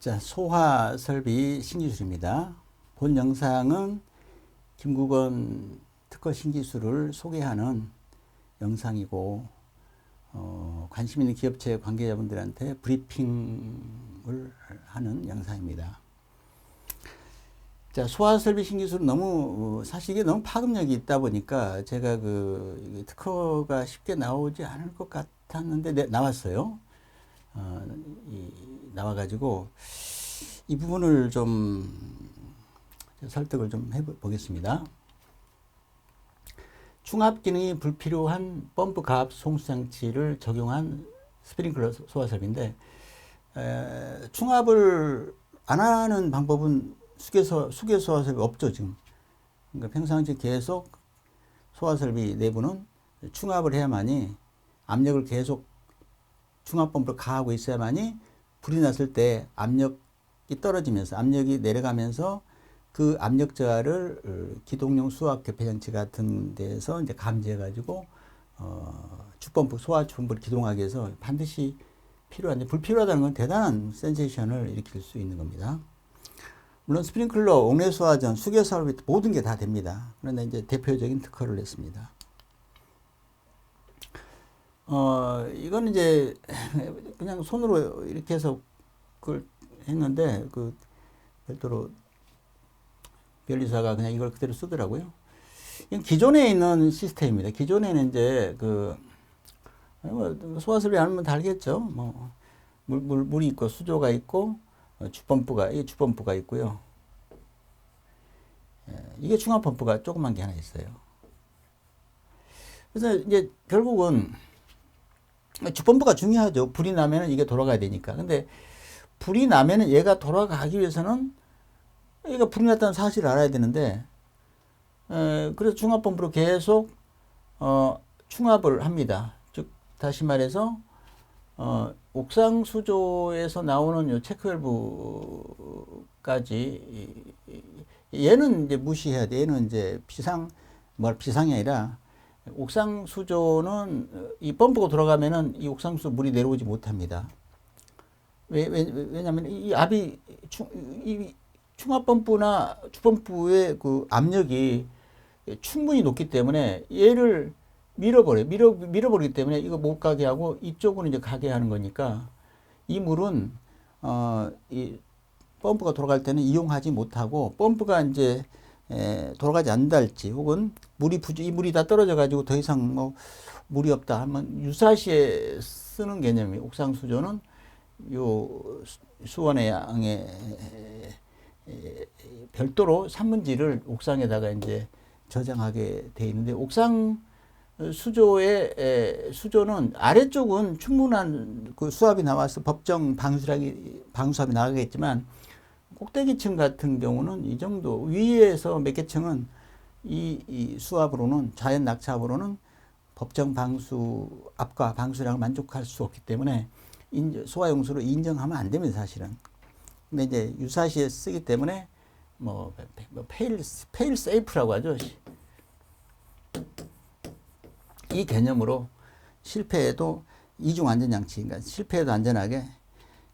자, 소화 설비 신기술입니다. 본 영상은 김국원 특허 신기술을 소개하는 영상이고, 관심 있는 기업체 관계자분들한테 브리핑을 하는 영상입니다. 자, 소화 설비 신기술은 사실 이게 너무 파급력이 있다 보니까 제가 특허가 쉽게 나오지 않을 것 같았는데, 나왔어요. 나와가지고 이 부분을 좀 설득을 좀 해보겠습니다. 충합 기능이 불필요한 펌프 가압 송수장치를 적용한 스프링클러 소화 설비인데, 충합을 안 하는 방법은 수계 소화 설비 없죠, 지금. 그러니까 평상시 계속 소화 설비 내부는 충합을 해야만이, 압력을 계속 충합 펌프를 가하고 있어야만이 불이 났을 때 압력이 떨어지면서, 압력이 내려가면서 그 압력 저하를 기동용 수압 개폐 장치 같은 데서 이제 감지해가지고 주펌프, 소화 펌프를 기동하기 위해서 반드시 필요한데, 불필요하다는 건 대단한 센세이션을 일으킬 수 있는 겁니다. 물론 스프링클러, 옥내 소화전, 수계 설비 모든 게 다 됩니다. 그런데 이제 대표적인 특허를 냈습니다. 이건 이제 그냥 손으로 이렇게 해서 그걸 했는데, 별도로 변리사가 그냥 이걸 그대로 쓰더라고요. 이건 기존에 있는 시스템입니다. 기존에는 이제 소화설비 알면 다 알겠죠. 물이 있고, 수조가 있고, 주펌프가 있고요. 이게 충합펌프가 조그만 게 하나 있어요. 그래서 이제 결국은 주펌프가 중요하죠. 불이 나면은 이게 돌아가야 되니까. 근데 불이 나면은 얘가 돌아가기 위해서는 얘가 불이 났다는 사실을 알아야 되는데, 그래서 충합펌프로 계속 충합을 합니다. 즉 다시 말해서 옥상 수조에서 나오는 요 체크밸브까지, 얘는 이제 무시해야 돼. 얘는 이제 비상이 아니라, 옥상 수조는 이 펌프가 돌아가면은 이 옥상 수조 물이 내려오지 못합니다. 왜냐면 이 압이 이 충합 펌프나 주펌프의 그 압력이 충분히 높기 때문에 얘를 밀어버리기 때문에 이거 못 가게 하고 이쪽으로 이제 가게 하는 거니까, 이 물은 이 펌프가 돌아갈 때는 이용하지 못하고, 펌프가 이제 돌아가지 않는다 할지, 혹은 이 물이 다 떨어져 가지고 더 이상 물이 없다 하면 유사시에 쓰는 개념이, 옥상 수조는 요 수원의 양에 별도로 산문지를 옥상에다가 이제 저장하게 돼 있는데, 옥상 수조는 아래쪽은 충분한 그 수압이 나와서 법정 방수압이 나가겠지만, 꼭대기층 같은 경우는 이 정도, 위에서 몇 개 층은 이 수압으로는, 자연 낙차압으로는 법정 방수압과 방수량을 만족할 수 없기 때문에 소화용수로 인정하면 안 됩니다, 사실은. 근데 이제 유사시에 쓰기 때문에 페일 세이프라고 하죠. 이 개념으로 실패해도 이중 안전장치, 그러니까 실패해도 안전하게,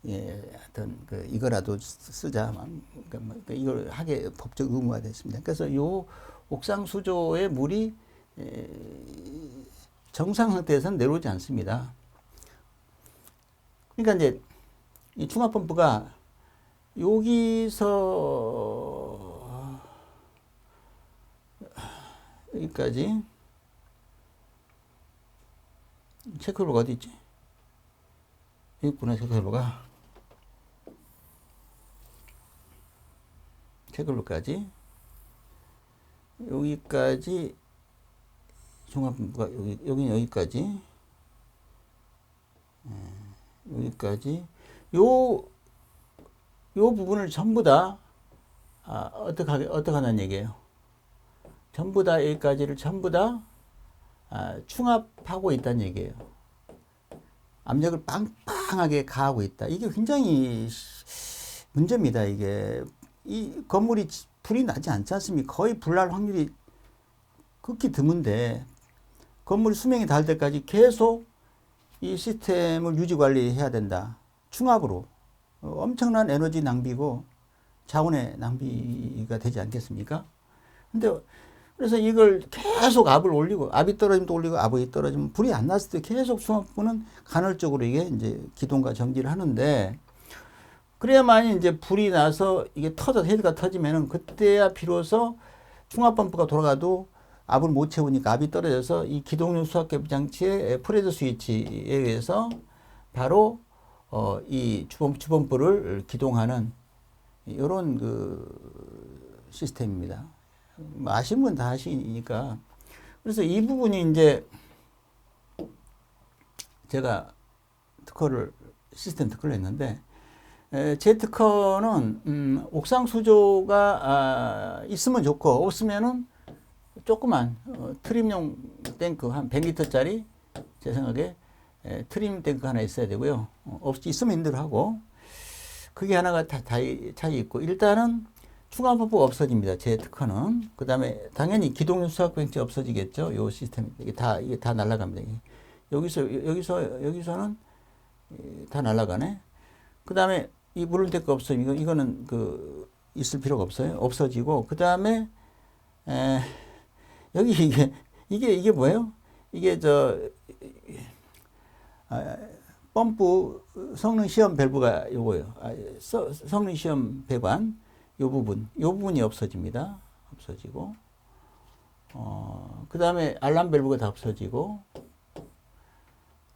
하여튼 이거라도 쓰자. 이걸 하게 법적 의무가 됐습니다. 그래서 요 옥상 수조의 물이 정상 상태에서는 내려오지 않습니다. 그러니까 이제 이 충합 펌프가 여기서 여기까지, 체크밸브가 어디 있지? 여기 있구나, 체크밸브까지 여기까지 종합펌프가 여기는 여기까지 요 부분을 전부 다 어떻게 하는 얘기예요? 전부 다 여기까지를 전부 다 충합하고 있다는 얘기예요. 압력을 빵빵하게 가하고 있다. 이게 굉장히 문제입니다. 이게 이 건물이 불이 나지 않지 않습니까? 거의 불날 확률이 극히 드문데, 건물이 수명이 닿을 때까지 계속 이 시스템을 유지 관리해야 된다. 충합으로. 엄청난 에너지 낭비고 자원의 낭비가 되지 않겠습니까? 근데 그래서 이걸 계속 압을 올리고 압이 떨어지면 또 올리고 압이 떨어지면 불이 안 났을 때 계속 중화부는 간헐적으로 이게 이제 기동과 정지를 하는데 그래야만이 이제 불이 나서 이게 헤드가 터지면은 그때야 비로소 중압펌프가 돌아가도 압을 못 채우니까 압이 떨어져서 이 기동용 수압계급 장치의 프레저 스위치에 의해서 바로 이 주펌프를 기동하는 이런 그 시스템입니다. 아시는 분 다 아시니까. 그래서 이 부분이 이제 제가 시스템 특허를 했는데, 제 특허는 옥상 수조가 있으면 좋고 없으면은 조그만 트림용 탱크 한 100리터짜리 제 생각에 트림 탱크 하나 있어야 되고요. 있으면 힘들하고 그게 하나가 다 차이 있고 일단은 중화펌프가 없어집니다. 제 특허는. 그 다음에 당연히 기동용 수압병치 없어지겠죠. 요 시스템 이게 다 날아갑니다. 여기서는 다 날아가네. 그 다음에 이 물을 탱크 없어지고 이거는 그 있을 필요가 없어요. 없어지고 그 다음에 여기 이게 뭐예요? 이게 펌프 성능 시험 밸브가 요거예요. 성능 시험 배관 요 부분이 없어집니다. 없어지고 그 다음에 알람 밸브가 다 없어지고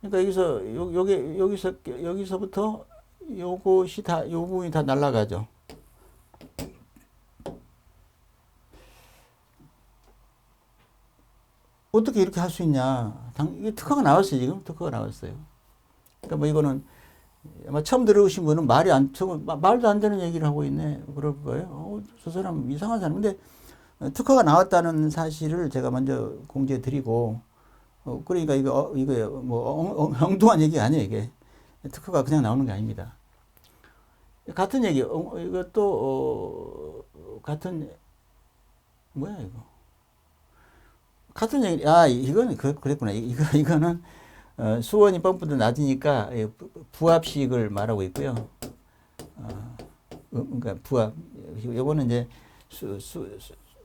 그러니까 여기서부터 요 부분이 다 날아가죠. 어떻게 이렇게 할 수 있냐? 이게 특허가 나왔어요, 지금. 특허가 나왔어요. 그러니까 뭐 이거는 아마 처음 들어오신 분은 말도 안 되는 얘기를 하고 있네. 그럴 거예요. 저 사람 이상한 사람인데 특허가 나왔다는 사실을 제가 먼저 공지해 드리고 그러니까 이거 뭐 엉뚱한 얘기 아니에요, 이게. 특허가 그냥 나오는 게 아닙니다. 같은 얘기, 이것도 같은 뭐야 이거? 같은 얘기. 이거는 그랬구나. 이거는 수원이 펌프도 낮으니까 부합식을 말하고 있고요. 그러니까 부합. 요거는 이제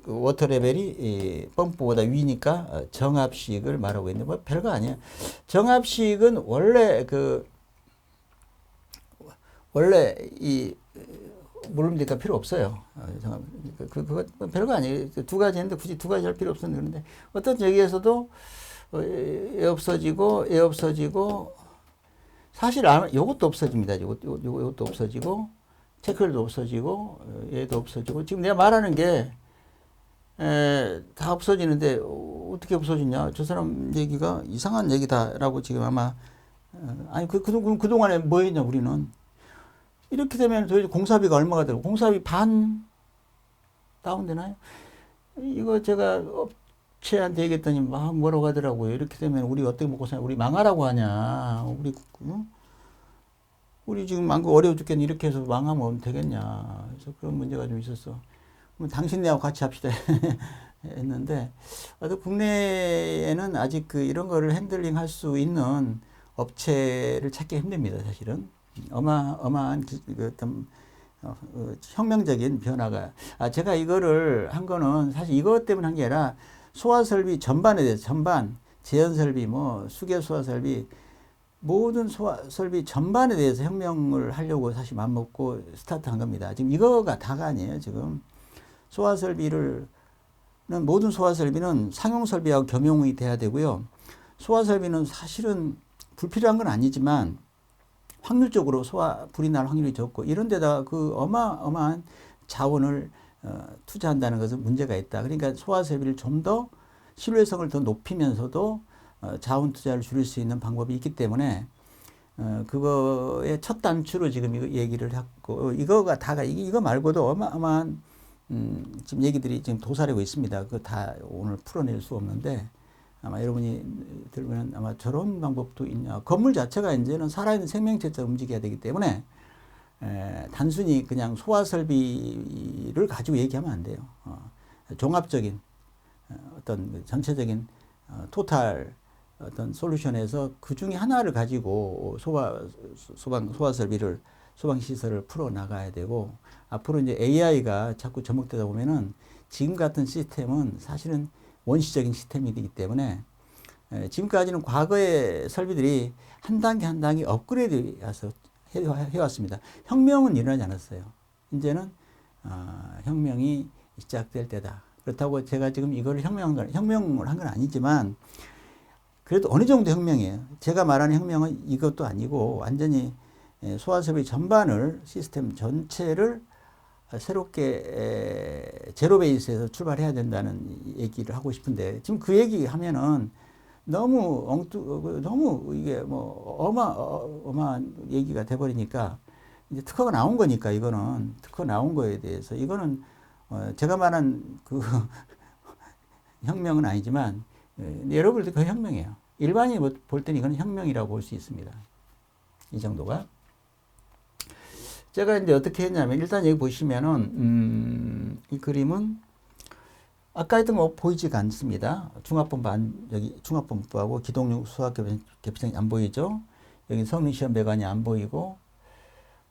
그 워터 레벨이 펌프보다 위니까 정합식을 말하고 있는데 뭐 별거 아니에요. 정합식은 원래 이 물음대가 필요 없어요. 그거 별거 아니에요. 두 가지 했는데 굳이 두 가지 할 필요 없었는데 그런데 어떤 여기에서도 애 없어지고 사실 요것도 없어집니다. 요것도 없어지고 체크도 없어지고 얘도 없어지고 지금 내가 말하는 게 다 없어지는데 어떻게 없어지냐? 저 사람 얘기가 이상한 얘기다라고 지금 아마 아니 그동안에 뭐 했냐 우리는 이렇게 되면 도대체 공사비가 얼마가 들고 공사비 반 다운되나요? 이거 제가 업체한테 얘기했더니 막 뭐라고 하더라고요. 이렇게 되면 우리 어떻게 먹고 사냐? 우리 망하라고 하냐? 우리 지금 망고 어려워 죽겠네. 이렇게 해서 망하면 되겠냐? 그래서 그런 문제가 좀 있었어. 그럼 당신네하고 같이 합시다 했는데 국내에는 아직 이런 거를 핸들링 할 수 있는 업체를 찾기 힘듭니다. 사실은. 어마어마한 어떤 혁명적인 변화가 제가 이거를 한 거는 사실 이것 때문에 한 게 아니라 소화 설비 전반에 대해서 제연 설비 수계 소화 설비 모든 소화 설비 전반에 대해서 혁명을 하려고 사실 맘먹고 스타트한 겁니다. 지금 이거가 다가 아니에요. 지금 소화 설비는 모든 소화 설비는 상용 설비하고 겸용이 돼야 되고요. 소화 설비는 사실은 불필요한 건 아니지만 확률적으로 불이 날 확률이 적고 이런 데다가 그 어마어마한 자원을 투자한다는 것은 문제가 있다. 그러니까 소화 설비를 좀 더 신뢰성을 더 높이면서도 자원 투자를 줄일 수 있는 방법이 있기 때문에 그거의 첫 단추로 지금 이거 얘기를 했고 이거가 다가 이거 말고도 어마어마한 지금 얘기들이 지금 도사리고 있습니다. 그거 다 오늘 풀어낼 수 없는데 아마 여러분이 들으면 아마 저런 방법도 있냐. 건물 자체가 이제는 살아있는 생명체처럼 움직여야 되기 때문에 단순히 그냥 소화 설비를 가지고 얘기하면 안 돼요. 종합적인 어떤 전체적인 토탈 어떤 솔루션에서 그 중에 하나를 가지고 소화 설비를 소방 시설을 풀어 나가야 되고, 앞으로 이제 AI가 자꾸 접목되다 보면은 지금 같은 시스템은 사실은 원시적인 시스템이기 때문에, 지금까지는 과거의 설비들이 한 단계 한 단계 업그레이드 해왔습니다. 혁명은 일어나지 않았어요. 이제는 혁명이 시작될 때다. 그렇다고 제가 지금 이걸 혁명을 한 건 아니지만, 그래도 어느 정도 혁명이에요. 제가 말하는 혁명은 이것도 아니고 완전히 소화설비 전반을, 시스템 전체를 새롭게 제로 베이스에서 출발해야 된다는 얘기를 하고 싶은데, 지금 그 얘기 하면은 너무 이게 뭐 어마어마한 얘기가 돼버리니까, 이제 특허가 나온 거니까, 이거는 특허 나온 거에 대해서 이거는 제가 말한 그 혁명은 아니지만, 여러분들 그 혁명이에요. 일반인이 볼 때는 이건 혁명이라고 볼 수 있습니다. 이 정도가. 제가 이제 어떻게 했냐면, 일단 여기 보시면은 이 그림은 아까 했던 거 보이지가 않습니다. 여기 중합본부하고 기동용 수학 개폐성이 안 보이죠. 여기 성능시험 배관이 안 보이고,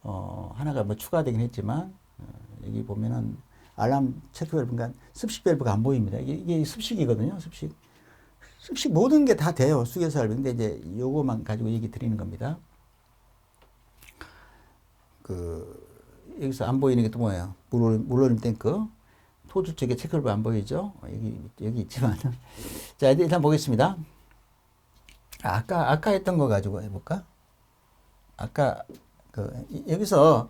하나가 뭐 추가되긴 했지만, 여기 보면은 알람 체크 밸브, 그러니까 습식 밸브가 안 보입니다. 이게 습식이거든요. 습식 모든 게 다 돼요. 수개수 밸브. 근데 이제 요거만 가지고 얘기 드리는 겁니다. 여기서 안 보이는 게 또 뭐예요? 물올림 탱크. 토주 쪽에 체크 밸브 안 보이죠? 여기 있지만. 자, 일단 보겠습니다. 아까 했던 거 가지고 해볼까? 여기서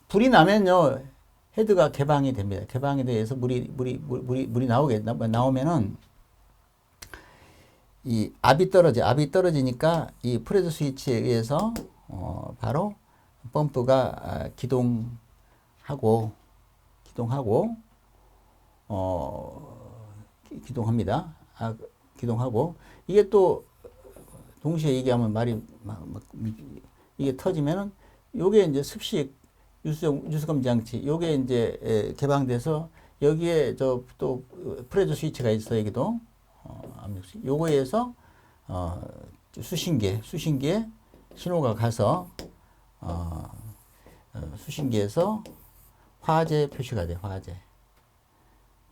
불이 나면요, 헤드가 개방이 됩니다. 개방이 돼서 물이 나오면은, 이 압이 떨어지니까 이 프레저 스위치에 의해서, 바로 펌프가 기동합니다. 기동하고, 이게 또 동시에 얘기하면 이게 터지면은, 요게 이제 습식 유수검 장치, 요게 이제 개방돼서, 여기에 또 프레저 스위치가 있어. 여기도 요거에서 수신기에 신호가 가서 수신기에서 화재 표시가 돼요.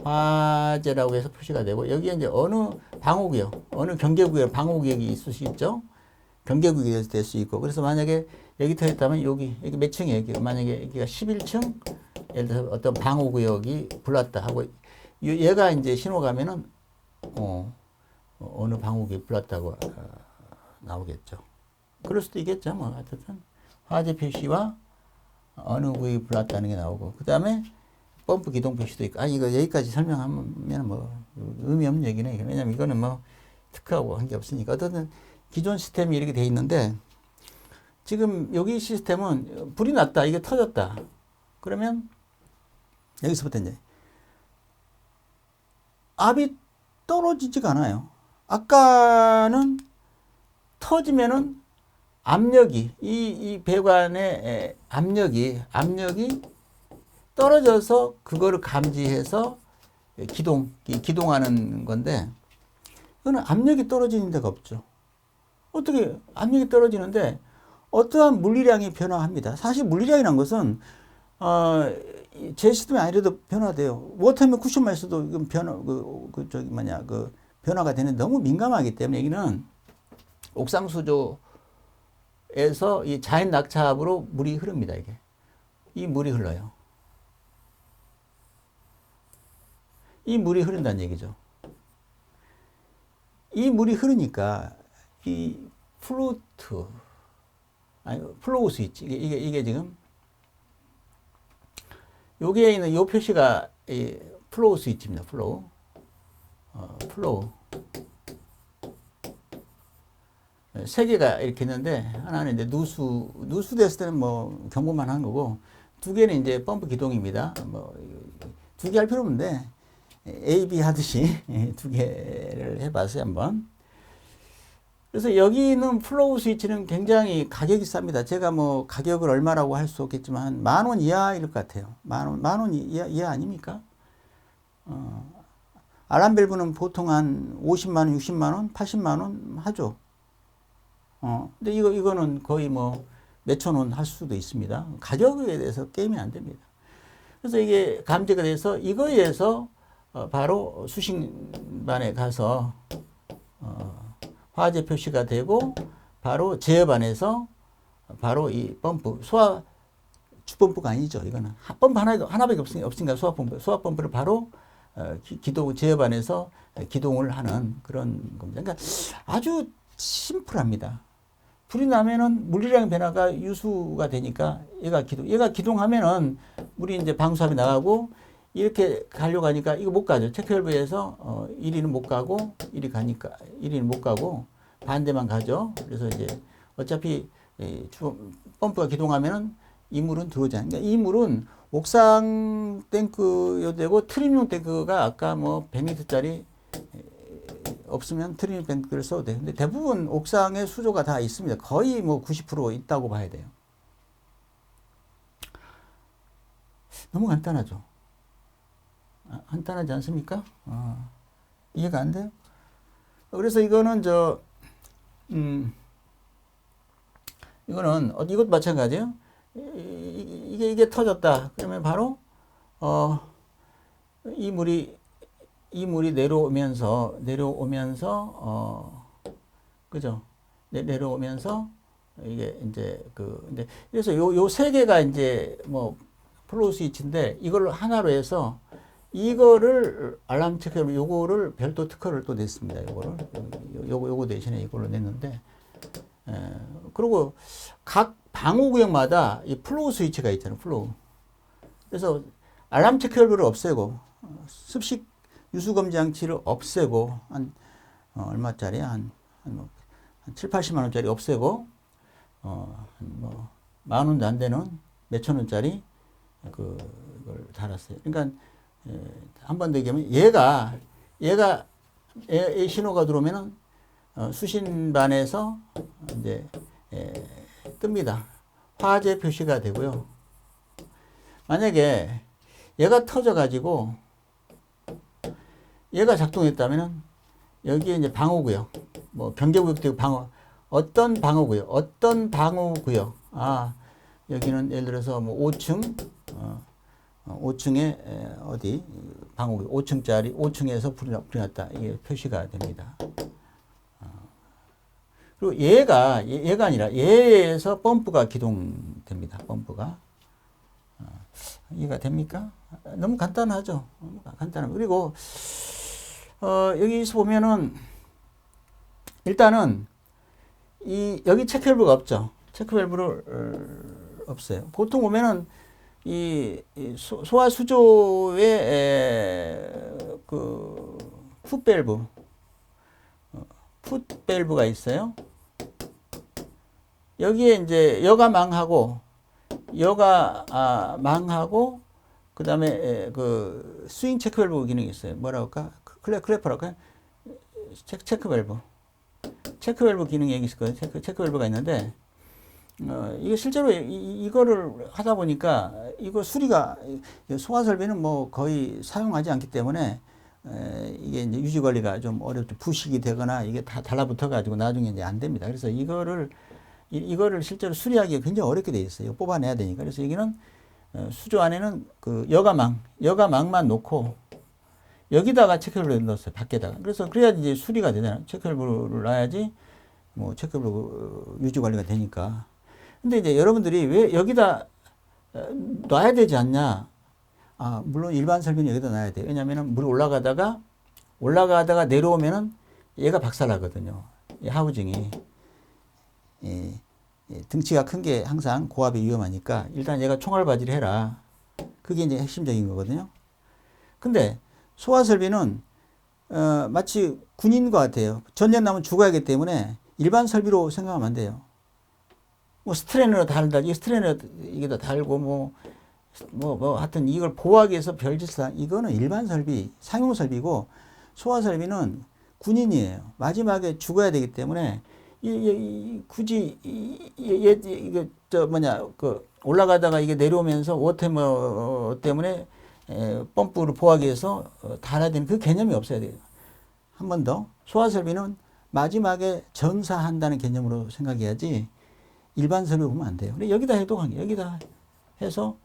화재라고 해서 표시가 되고, 여기에 이제 어느 방호구역, 어느 경계구역, 방호구역이 있을 수 있죠. 경계구역이 될 수 있고, 그래서 만약에 여기 터졌다면 여기 몇 층이에요? 만약에 여기가 11층, 예를 들어서 어떤 방호구역이 불났다 하고, 얘가 이제 신호 가면은 어느 방호구역이 불났다고 나오겠죠. 그럴 수도 있겠죠. 뭐 하여튼 화재 표시와 어느 구역이 불났다는 게 나오고, 그 다음에 펌프 기동 표시도 있고. 이거 여기까지 설명하면 뭐 의미 없는 얘기네. 왜냐면 이거는 뭐 특허하고 한 게 없으니까. 어쨌든 기존 시스템이 이렇게 돼 있는데, 지금 여기 시스템은 불이 났다, 이게 터졌다. 그러면 여기서부터 이제 압이 떨어지지가 않아요. 아까는 터지면은 압력이, 이 배관의 압력이 떨어져서 그거를 감지해서 기동하는 건데, 이거는 압력이 떨어지는 데가 없죠. 어떻게 압력이 떨어지는데 어떠한 물리량이 변화합니다. 사실 물리량이란 것은 제 시스템이 아니라도 변화돼요. 워터면 쿠션만 있어도 이건 변화가 되는데, 너무 민감하기 때문에 여기는 옥상 수조에서 이 자연 낙차압으로 물이 흐릅니다. 이 물이 흘러요. 이 물이 흐른다는 얘기죠. 이 물이 흐르니까 이 플로우 스위치, 이게 지금 여기에 있는 이 표시가 이 플로우 스위치입니다. 플로우. 세 개가 이렇게 있는데, 하나는 이제 누수 됐을 때는 뭐 경고만 한 거고, 두 개는 이제 펌프 기동입니다. 뭐 두 개 할 필요 없는데 A, B 하듯이 두 개를 해봤어요, 한번. 그래서 여기 있는 플로우 스위치는 굉장히 가격이 쌉니다. 제가 뭐 가격을 얼마라고 할 수 없겠지만 10,000원 이하일 것 같아요. 만 원 이하 아닙니까? 알람 밸브는 보통 한 50만 원, 60만 원, 80만 원 하죠. 근데 이거는 거의 뭐 몇천 원 할 수도 있습니다. 가격에 대해서 게임이 안 됩니다. 그래서 이게 감지가 돼서 이거에 의해서 바로 수신반에 가서 화재 표시가 되고 바로 제어반에서 바로 이 펌프, 주펌프가 아니죠. 이거는 펌프 하나밖에 없으니까 소화펌프를 바로 기동, 제어반에서 기동을 하는 그런 겁니다. 그러니까 아주 심플합니다. 불이 나면은 물리량 변화가 유수가 되니까 얘가 기동하면은 물이 이제 방수압이 나가고 이렇게 가려고 하니까 이거 못 가죠. 체크밸브에서 1위는 못 가고 1위는 못 가고 반대만 가죠. 그래서 이제 어차피 펌프가 기동하면은 이 물은 들어오지 않으니까 이 물은 옥상 탱크여도 되고 트림용 탱크가 아까 뭐 100리터짜리 없으면 트림용 탱크를 써도 돼요. 근데 대부분 옥상에 수조가 다 있습니다. 거의 뭐 90% 있다고 봐야 돼요. 너무 간단하죠. 간단하지 않습니까? 이해가 안 돼요? 그래서 이거는 이거는 이것도 마찬가지예요. 이게 터졌다. 그러면 바로 이 물이 내려오면서 그죠? 내려오면서 이게 이제 근데 그래서 요 세 개가 이제 뭐 플로우 스위치인데 이걸 하나로 해서 이거를 알람 체크를 요거를 별도 특허를 또 냈습니다. 요거 대신에 이걸로 냈는데 그리고 각 방호구역마다 이 플로우 스위치가 있잖아요. 플로우. 그래서 알람 체크 밸브를 없애고 습식 유수 검지 장치를 없애고 한 얼마짜리 한 7, 80만 원짜리 없애고 뭐 만 원도 안 되는 몇천 원짜리 그걸 달았어요. 그러니까 한 번 더 얘기하면 얘가 신호가 들어오면은 수신반에서 이제 뜹니다. 화재 표시가 되고요. 만약에 얘가 터져가지고 얘가 작동했다면은 여기에 이제 방호구역, 뭐 경계구역도 있고 어떤 방호구역, 여기는 예를 들어서 뭐 5층, 5층에 어디 방호구역 5층짜리 5층에서 불이 났다. 이게 표시가 됩니다. 그리고 얘가 아니라 얘에서 펌프가 기동됩니다. 펌프가. 이해가 됩니까? 너무 간단하죠. 간단하고. 그리고, 여기서 보면은, 일단은, 여기 체크밸브가 없죠. 체크밸브를 없어요. 보통 보면은, 소화수조에, 풋밸브가 있어요. 여기에 이제 여가 망하고 그 다음에 스윙 체크 밸브 기능이 있어요. 뭐라고 할까? 클래퍼라고 할까? 체크 밸브 기능이 여기 있을 거예요. 체크 밸브가 있는데 이게 실제로 이거를 하다 보니까 이거 수리가 소화 설비는 뭐 거의 사용하지 않기 때문에 이게 이제 유지 관리가 좀 어렵죠. 부식이 되거나 이게 다 달라붙어 가지고 나중에 이제 안 됩니다. 그래서 이거를 실제로 수리하기가 굉장히 어렵게 돼 있어요. 뽑아내야 되니까. 그래서 여기는 수조 안에는 여가망만 놓고 여기다가 체크밸브를 넣었어요. 밖에다가. 그래야지 이제 수리가 되잖아요. 체크밸브를 놔야지 뭐 체크밸브 유지 관리가 되니까. 근데 이제 여러분들이 왜 여기다 놔야 되지 않냐? 물론 일반 설비는 여기다 놔야 돼요. 왜냐면은 물이 올라가다가 내려오면은 얘가 박살나거든요. 이 하우징이. 등치가 큰 게 항상 고압이 위험하니까 일단 얘가 총알바지를 해라. 그게 이제 핵심적인 거거든요. 근데 소화설비는 마치 군인과 같아요. 전쟁 나면 죽어야 하기 때문에 일반 설비로 생각하면 안 돼요. 뭐 스트레이너로 달다, 이 스트레이너 이게다 달고 하여튼 이걸 보호하기 위해서 별짓을 이거는 일반 설비, 상용 설비고 소화 설비는 군인이에요. 마지막에 죽어야 되기 때문에 굳이 올라가다가 이게 내려오면서 워터머 때문에 펌프를 보호하기 위해서 달아야 되는 그 개념이 없어야 돼요. 한 번 더. 소화 설비는 마지막에 전사한다는 개념으로 생각해야지 일반 설비 보면 안 돼요. 근데 여기다 해도 여기다 해서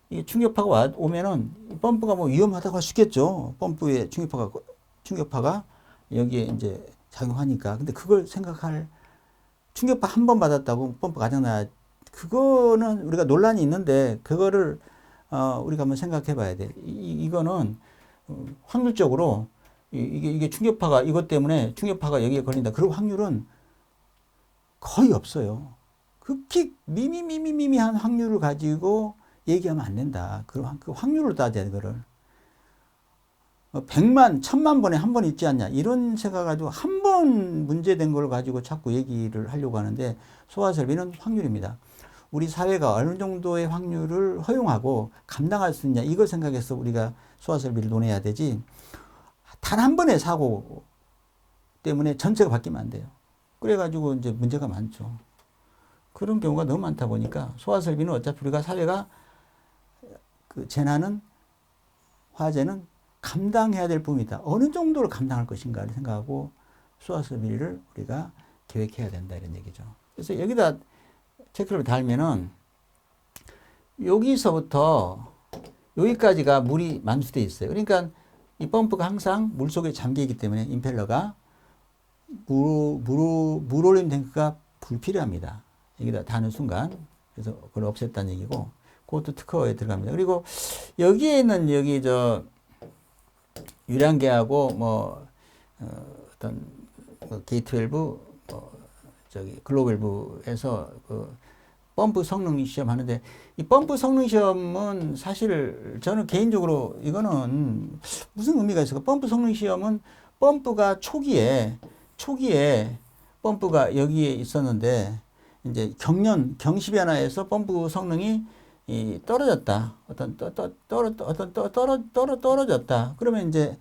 이게 충격파가 오면은 펌프가 뭐 위험하다고 할 수 있겠죠. 펌프에 충격파가 여기에 이제 작용하니까. 근데 그걸 생각할 충격파 한 번 받았다고 펌프가 고장나 그거는 우리가 논란이 있는데 그거를 우리가 한번 생각해 봐야 돼. 이거는 확률적으로 이게 충격파가 이것 때문에 충격파가 여기에 걸린다. 그럴 확률은 거의 없어요. 극히 미미미미미한 확률을 가지고 얘기하면 안 된다. 그 확률을 따져야 돼, 그거를. 100만, 1000만 번에 한 번 있지 않냐. 이런 생각 가지고 한 번 문제된 걸 가지고 자꾸 얘기를 하려고 하는데 소아설비는 확률입니다. 우리 사회가 어느 정도의 확률을 허용하고 감당할 수 있냐. 이걸 생각해서 우리가 소아설비를 논해야 되지. 단 한 번의 사고 때문에 전체가 바뀌면 안 돼요. 그래가지고 이제 문제가 많죠. 그런 경우가 너무 많다 보니까 소아설비는 어차피 우리가 사회가 그 재난은 화재는 감당해야 될 부분이다. 어느 정도로 감당할 것인가를 생각하고 소아설비를 우리가 계획해야 된다 이런 얘기죠. 그래서 여기다 체크를 달면은 여기서부터 여기까지가 물이 만수되어 있어요. 그러니까 이 펌프가 항상 물 속에 잠겨 있기 때문에 임펠러가 물올림 탱크가 불필요합니다. 여기다 다는 순간 그래서 그걸 없앴다는 얘기고 그것도 특허에 들어갑니다. 그리고 여기에 있는 여기 유량계하고 뭐 어떤 K12 글로벌부에서 그 펌프 성능 시험 하는데 이 펌프 성능 시험은 사실 저는 개인적으로 이거는 무슨 의미가 있을까? 펌프 성능 시험은 펌프가 초기에 펌프가 여기에 있었는데 이제 경시 변화에서 펌프 성능이 떨어졌다. 떨어졌다. 그러면 이제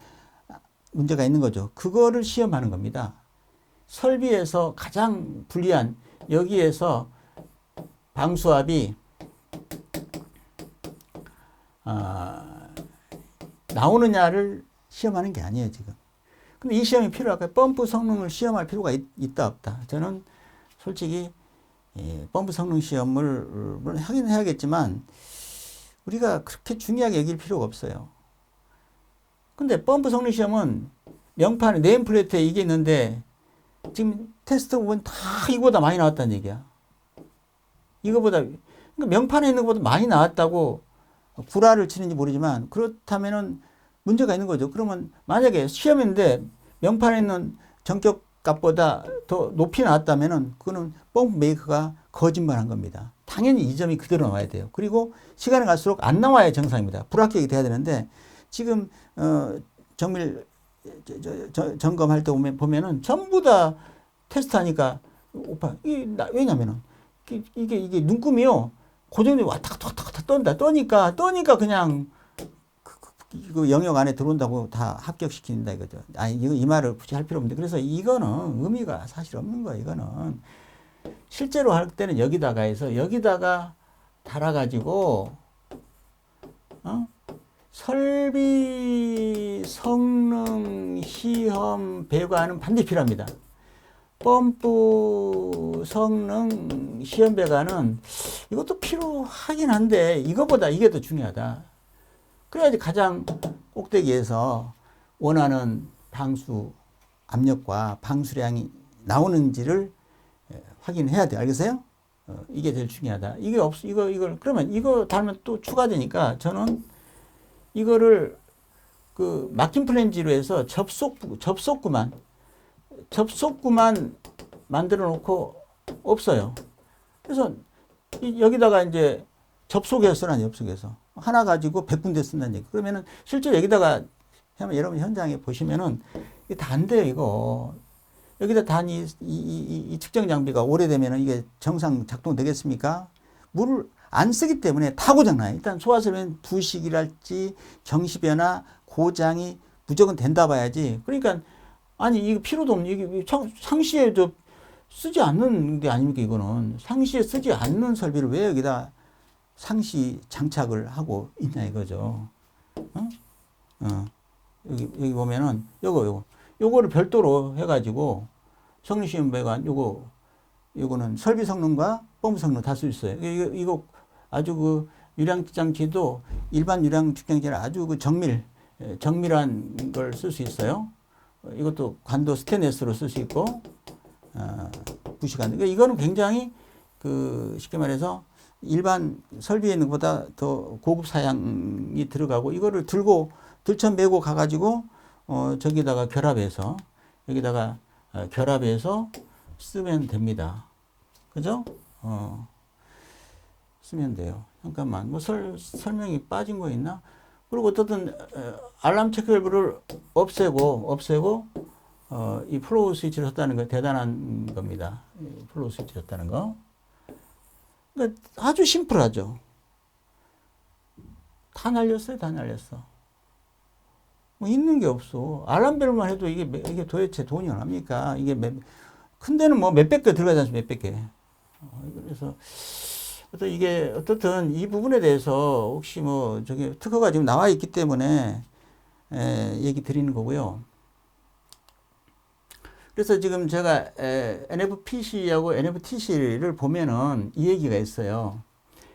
문제가 있는 거죠. 그거를 시험하는 겁니다. 설비에서 가장 불리한 여기에서 방수압이 나오느냐를 시험하는 게 아니에요, 지금. 근데 이 시험이 필요할까요? 펌프 성능을 시험할 필요가 있다, 없다. 저는 솔직히 펌프 성능 시험을 물론 하긴 해야겠지만 우리가 그렇게 중요하게 여길 필요가 없어요. 근데 펌프 성능 시험은 명판에 네임플레이트에 이게 있는데 지금 테스트 보면 다 이거보다 많이 나왔다는 얘기야. 이거보다 그러니까 명판에 있는 것보다 많이 나왔다고 구라를 치는지 모르지만 그렇다면은 문제가 있는 거죠. 그러면 만약에 시험인데 명판에 있는 전격 값보다 더 높이 나왔다면은 그거는 펌프 메이커가 거짓말한 겁니다. 당연히 이 점이 그대로 나와야 돼요. 그리고 시간이 갈수록 안 나와야 정상입니다. 불합격이 돼야 되는데 지금 정밀 점검할 때 보면은 전부 다 테스트하니까 오빠 왜냐면은 이게 눈금이요. 고정이 왔다 갔다 떠니까 그냥 그 영역 안에 들어온다고 다 합격시킨다 이거죠. 아니 이 말을 굳이 할 필요 없는데 그래서 이거는 의미가 사실 없는 거예요. 이거는 실제로 할 때는 여기다가 해서 여기다가 달아가지고 설비 성능 시험 배관은 반드시 필요합니다. 펌프 성능 시험 배관은 이것도 필요하긴 한데 이거보다 이게 더 중요하다. 그래야지 가장 꼭대기에서 원하는 방수 압력과 방수량이 나오는지를 확인해야 돼요. 알겠어요? 이게 제일 중요하다. 이걸 그러면 이거 달면 또 추가되니까 저는 이거를 그 막힌 플랜지로 해서 접속구만 만들어 놓고 없어요. 그래서 여기다가 이제 접속해서 쓰라니 접속해서 하나 가지고 100군데 쓴다는 얘기. 그러면은 실제로 여기다가 여러분 현장에 보시면은 이게 다 안 돼요, 이거. 여기다 단 이 측정 장비가 오래되면은 이게 정상 작동 되겠습니까? 물을 안 쓰기 때문에 다 고장나요. 일단 소화설비는 부식이랄지 경시변화 고장이 무조건 된다 봐야지. 그러니까 아니 이거 필요도 없는 이게 상시에 쓰지 않는 게 아닙니까 이거는. 상시에 쓰지 않는 설비를 왜 여기다 상시 장착을 하고 있냐 이거죠. 여기 보면은 요거를 별도로 해가지고 성능시험 배관 요거 이거는 설비 성능과 펌프 성능 다 쓸 수 있어요. 이거 아주 그 유량장치도 일반 유량장치는 아주 그 정밀한 걸 쓸 수 있어요. 이것도 관도 스테인리스로 쓸 수 있고, 부시관. 그러니까 이거는 굉장히 그 쉽게 말해서 일반 설비에 있는 것보다 더 고급 사양이 들어가고, 이거를 들쳐메고 가가지고 저기다가 결합해서 여기다가 결합해서 쓰면 됩니다. 그죠? 쓰면 돼요. 잠깐만, 뭐 설명이 빠진 거 있나? 그리고 어떻든 알람 체크 밸브를 없애고 이 플로우 스위치를 썼다는 거 대단한 겁니다. 플로우 스위치 썼다는 거. 그러니까 아주 심플하죠. 다 날렸어요, 다 날렸어. 뭐 있는 게 없어. 알람벨만 해도 이게 도대체 돈이 얼마입니까? 이게 큰 데는 뭐 몇백 개 들어가지 않습니까? 몇백 개. 그래서 어떻든 이 부분에 대해서 혹시 뭐 저기 특허가 지금 나와 있기 때문에 얘기 드리는 거고요. 그래서 지금 제가 NFPC하고 NFTC를 보면은 이 얘기가 있어요.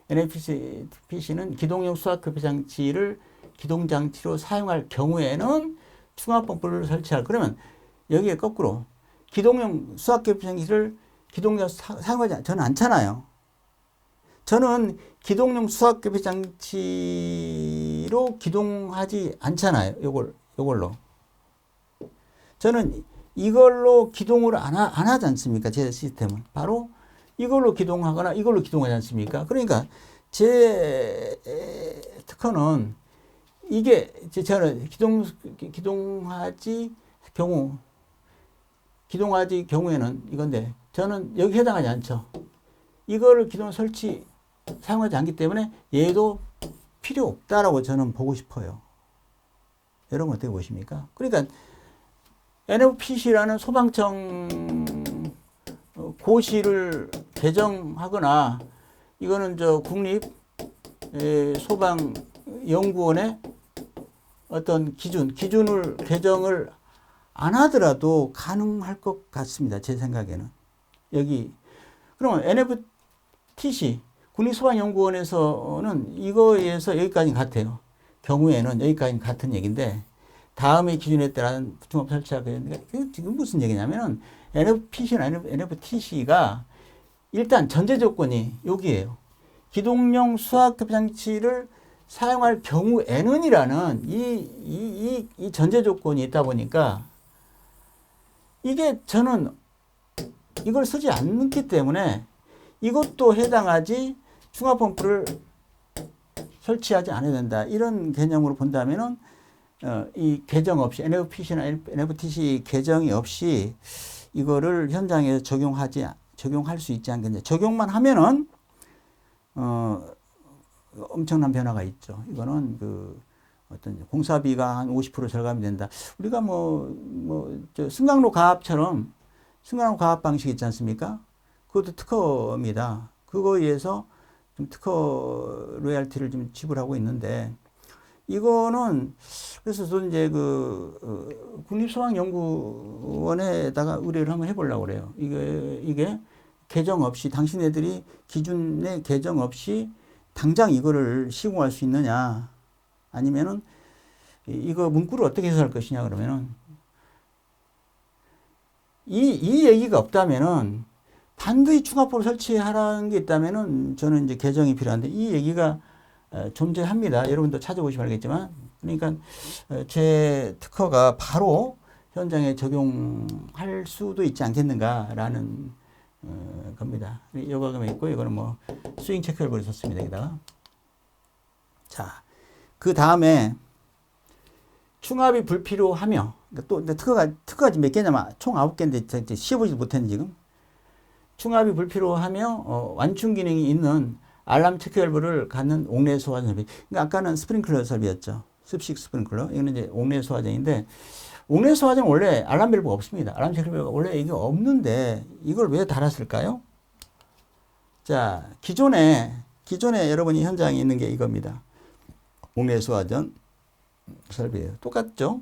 NFPC는 기동용 수압급여 장치를 기동장치로 사용할 경우에는 충압펌프를 설치할. 그러면 여기에 거꾸로 기동용 수압급여 장치를 기동용 사용하지 저는 않잖아요. 저는 기동용 수압급여 장치로 기동하지 않잖아요. 요걸로. 저는 이걸로 기동을 안 하지 않습니까? 제 시스템은. 바로 이걸로 기동하거나 이걸로 기동하지 않습니까? 그러니까 제 특허는 이게 저는 기동하지 경우에는 이건데 저는 여기 해당하지 않죠. 이거를 기동 사용하지 않기 때문에 얘도 필요 없다라고 저는 보고 싶어요. 여러분 어떻게 보십니까? 그러니까 NFPC라는 소방청 고시를 개정하거나 이거는 저 국립소방연구원의 어떤 기준을 개정을 안 하더라도 가능할 것 같습니다. 제 생각에는. 그러면 NFTC 국립소방연구원에서는 이거에서 여기까지는 같아요. 경우에는 여기까지는 같은 얘기인데 다음의 기준에 따른 중압 설치가 되는데 지금 무슨 얘기냐면은 NFPC나 NFTC가 일단 전제 조건이 여기에요. 기동용 수압급여 장치를 사용할 경우에는이라는 이 전제 조건이 있다 보니까 이게 저는 이걸 쓰지 않기 때문에 이것도 해당하지 충압펌프를 설치하지 않아야 된다. 이런 개념으로 본다면은 이 개정 없이 NFPC나 NFTC 개정이 없이 이거를 현장에 적용할 수 있지 않겠냐. 적용만 하면은 엄청난 변화가 있죠. 이거는 그 어떤 공사비가 한 50% 절감이 된다. 우리가 저 승강로 가압 방식 있지 않습니까? 그것도 특허입니다. 그거에 의해서 좀 특허 로얄티를 좀 지불하고 있는데 이거는 그래서 저는 이제 국립소방연구원에다가 의뢰를 한번 해보려고 그래요. 이게 개정 없이 당신네들이 기준에 개정 없이 당장 이거를 시공할 수 있느냐 아니면은 이거 문구를 어떻게 해석할 것이냐 그러면은 이 얘기가 없다면은 반드시 충압포를 설치하라는 게 있다면은 저는 이제 개정이 필요한데 이 얘기가 존재합니다. 여러분도 찾아보시면 알겠지만 그러니까 제 특허가 바로 현장에 적용할 수도 있지 않겠는가라는 겁니다. 요거가 있고 이거는 뭐 스윙 체크를 썼습니다. 여기다가 자, 그 다음에 충압이 불필요하며 그러니까 또 특허가 지금 몇 개냐면 총 9개인데 씌워보지도 못했는데 지금 충압이 불필요하며 완충 기능이 있는 알람 체크 밸브를 갖는 옥내 소화전 설비. 그러니까 아까는 스프링클러 설비였죠. 습식 스프링클러. 이거는 이제 옥내 소화전인데 옥내 소화전은 원래 알람 밸브가 없습니다. 알람 체크 밸브가 원래 이게 없는데 이걸 왜 달았을까요? 자, 기존에 여러분이 현장에 있는 게 이겁니다. 옥내 소화전 설비예요. 똑같죠?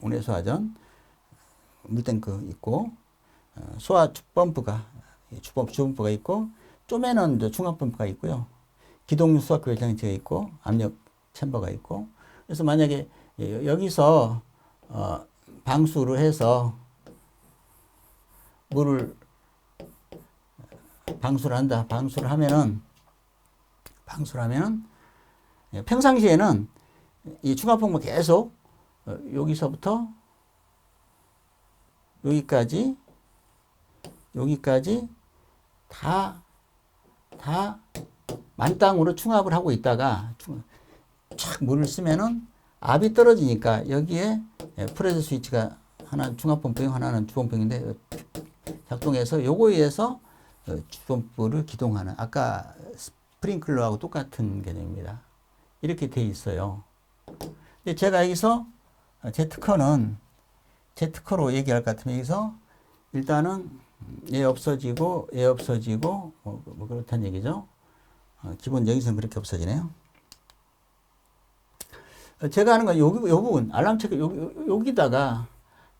옥내 소화전 물탱크 있고 소화 펌프가 주펌프가 있고 쪼매는 중압 펌프가 있고요. 기동 수압 교회 장치가 있고 압력 챔버가 있고. 그래서 만약에 여기서 방수를 해서 물을 방수를 한다. 방수를 하면은 평상시에는 이 중압 펌프 계속 여기서부터 여기까지 다 만땅으로 충압을 하고 있다가 촥 물을 쓰면은 압이 떨어지니까 여기에 프레셔 스위치가 하나 중압펌프용 하나는 주펌프용인데 작동해서 요거에 의해서 주펌프를 기동하는 아까 스프링클러하고 똑같은 개념입니다. 이렇게 돼 있어요. 근데 제가 여기서 Z커로 얘기할 것 같으면 여기서 일단은 얘 없어지고 뭐 그렇다는 얘기죠. 기본 여기서는 그렇게 없어지네요. 제가 하는 건 요 부분 알람 체크 여기다가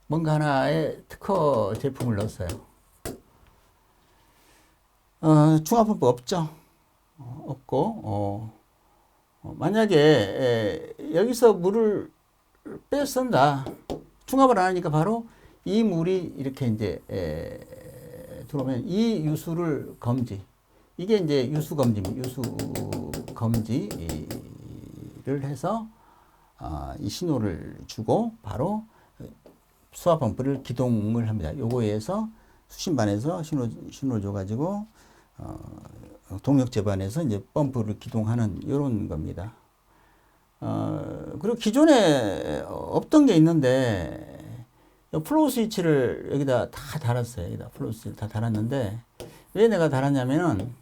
뭔가 하나의 특허 제품을 넣었어요. 중압 펌프 없죠. 없고 만약에 여기서 물을 뺐쓴다. 중압을 안 하니까 바로 이 물이 이렇게 이제 들어오면 이 유수를 검지. 이게 이제 유수 검지입니다. 유수 검지를 해서 이 신호를 주고 바로 수압 펌프를 기동을 합니다. 요거에 의해서 수신반에서 신호를 줘가지고 동력 제반에서 이제 펌프를 기동하는 이런 겁니다. 그리고 기존에 없던 게 있는데 플로우 스위치를 여기다 다 달았어요. 여기다 플로우 스위치를 다 달았는데 왜 내가 달았냐면은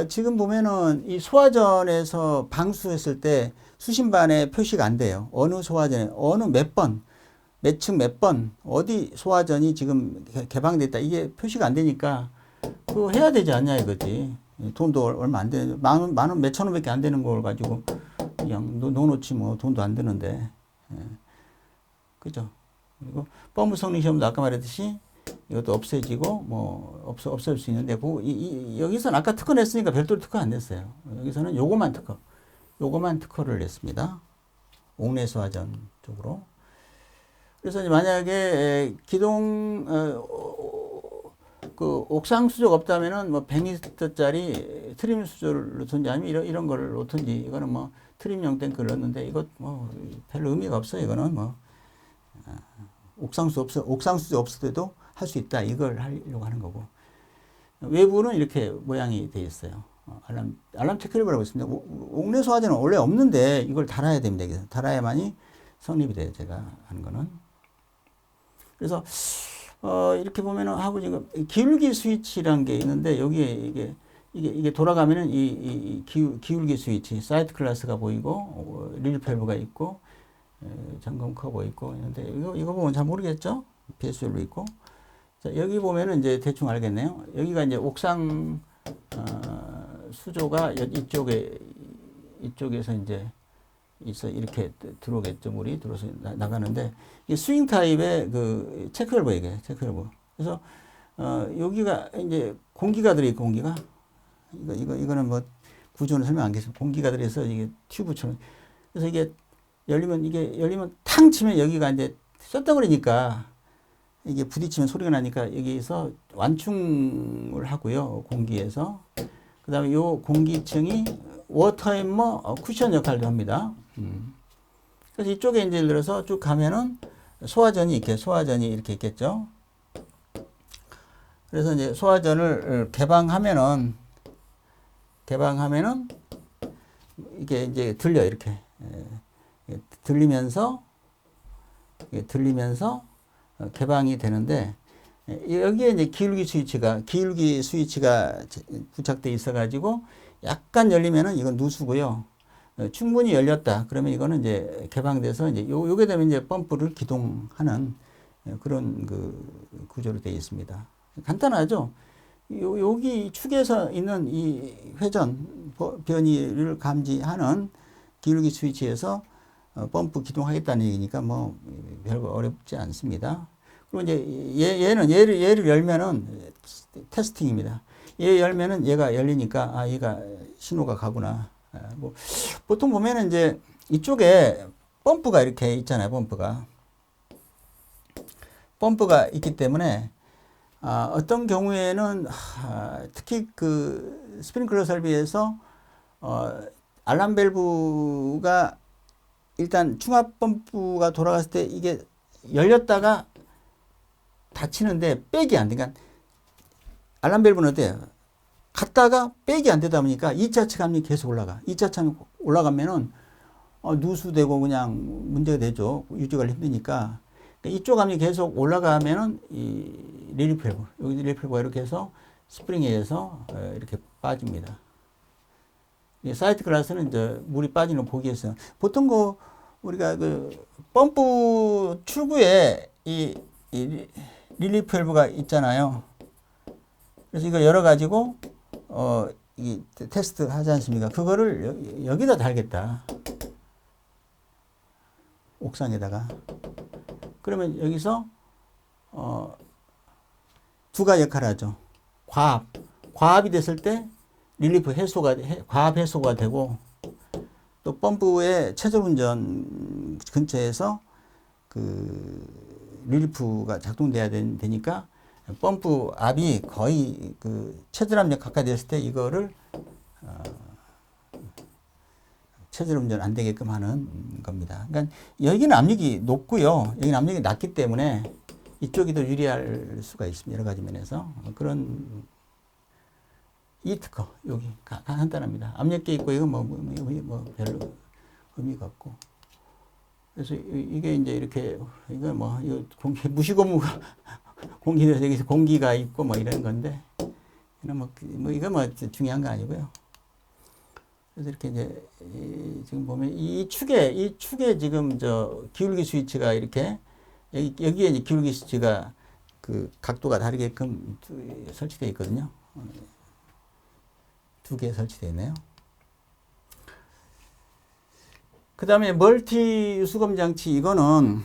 지금 보면은 이 소화전에서 방수했을 때 수신반에 표시가 안 돼요. 어느 소화전에 어느 몇 번, 몇 층 몇 번 어디 소화전이 지금 개방됐다 이게 표시가 안 되니까 그거 해야 되지 않냐 이거지. 돈도 얼마 안 돼. 만 원 몇천 원밖에 안 되는 걸 가지고 그냥 넣어놓지 뭐 돈도 안 드는데. 그죠? 그리고 펌프 성능 시험도 아까 말했듯이 이것도 없애지고 뭐 없앨 수 있는데 여기서는 아까 특허 냈으니까 별도로 특허 안 냈어요. 여기서는 요거만 특허를 냈습니다. 옥내 소화전 쪽으로. 그래서 이제 만약에 기동 그 옥상 수조가 없다면은 뭐 100m짜리 트림 수조를 놓든지 아니면 이런 거를 놓든지 이거는 뭐 트림용 탱크를 넣는데 이거 뭐 별로 의미가 없어요. 이거는 뭐 옥상 수조 없을 때도 할 수 있다. 이걸 하려고 하는 거고. 외부는 이렇게 모양이 되어 있어요. 알람 체크를 하고 있습니다. 옥내 소화전은 원래 없는데 이걸 달아야 됩니다. 달아야만이 성립이 돼요. 제가 하는 거는. 그래서 이렇게 보면은 하고 지금 기울기 스위치라는 게 있는데 여기에 이게 돌아가면은 이 기울기 스위치 사이트 클래스가 보이고 릴 밸브가 있고 점검 커버 있고 있는데 이거 보면 잘 모르겠죠? PSU도 있고. 자, 여기 보면은 이제 대충 알겠네요. 여기가 이제 옥상 수조가 이쪽에서 이제 이렇게 들어오겠죠. 물이 들어서 나가는데 이 스윙 타입의 그 체크밸브 이게 체크밸브. 그래서 여기가 이제 공기가 들어있고 공기가 이거는 뭐 구조는 설명 안 계시고 공기가 들어서 이게 튜브처럼. 그래서 이게 열리면 탕 치면 여기가 이제 쇳덩어리니까 이게 부딪히면 소리가 나니까 여기서 완충을 하고요. 공기에서. 그 다음에 요 공기층이 워터햄머 쿠션 역할도 합니다. 그래서 이쪽에 이제 예를 들어서 쭉 가면은 소화전이 이렇게 있겠죠. 그래서 이제 소화전을 개방하면은 이게 이제 들려 이렇게 들리면서 개방이 되는데 여기에 이제 기울기 스위치가 부착되어 있어 가지고 약간 열리면은 이건 누수고요. 충분히 열렸다. 그러면 이거는 이제 개방돼서 이제 요게 되면 이제 펌프를 기동하는 그런 그 구조로 되어 있습니다. 간단하죠? 여기 축에서 있는 이 회전 변이를 감지하는 기울기 스위치에서 펌프 기동하겠다는 얘기니까 뭐 별거 어렵지 않습니다. 그리고 이제 얘를 열면은 테스팅입니다. 얘 열면은 얘가 열리니까 아 얘가 신호가 가구나. 뭐 보통 보면은 이제 이쪽에 펌프가 이렇게 있잖아요. 펌프가 있기 때문에 어떤 경우에는 특히 그 스프링클러 설비에서 알람 밸브가 일단 충압 펌프가 돌아갔을 때 이게 열렸다가 닫히는데 백이 안 돼. 그러니까 알람 밸브는 어때요? 갔다가 백이 안 되다 보니까 2차 측압이 계속 올라가. 2차 측압이 올라가면은 누수되고 그냥 문제가 되죠. 유지가 힘드니까. 그러니까 이쪽 압력이 계속 올라가면은 이 릴리프 밸브, 여기 릴리프 밸브가 이렇게 해서 스프링에 의해서 이렇게 빠집니다. 이 사이트 클래스는 이제 물이 빠지는 거 보기 위해서 보통 우리가 그 펌프 출구에 이 릴리프 밸브가 있잖아요. 그래서 이걸 열어가지고 이 테스트 하지 않습니까? 그거를 여기다 달겠다. 옥상에다가. 그러면 여기서 두가 역할을 하죠. 과압이 됐을 때 릴리프 과압 해소가 되고 또 펌프의 체절 운전 근처에서 그 릴리프가 작동돼야 되니까 펌프 압이 거의 그 체절 압력 가까이 됐을 때 이거를 체절 운전 안 되게끔 하는 겁니다. 그러니까 여기는 압력이 높고요. 여기는 압력이 낮기 때문에 이쪽이 더 유리할 수가 있습니다. 여러 가지 면에서. 그런 이 특허 여기 간단합니다. 압력계 있고 이건 뭐 별로 의미가 없고. 그래서 이게 이제 이렇게 이거 뭐 이거 무시고무가 공기에서 여기서 공기가 있고 뭐 이런 건데 이거 뭐 중요한 거 아니고요. 그래서 이렇게 이제 지금 보면 이 축에 지금 기울기 스위치가 이렇게 여기에 이제 기울기 스위치가 그 각도가 다르게끔 설치되어 있거든요. 두 개 설치되어 있네요. 그 다음에 멀티 유수검 장치 이거는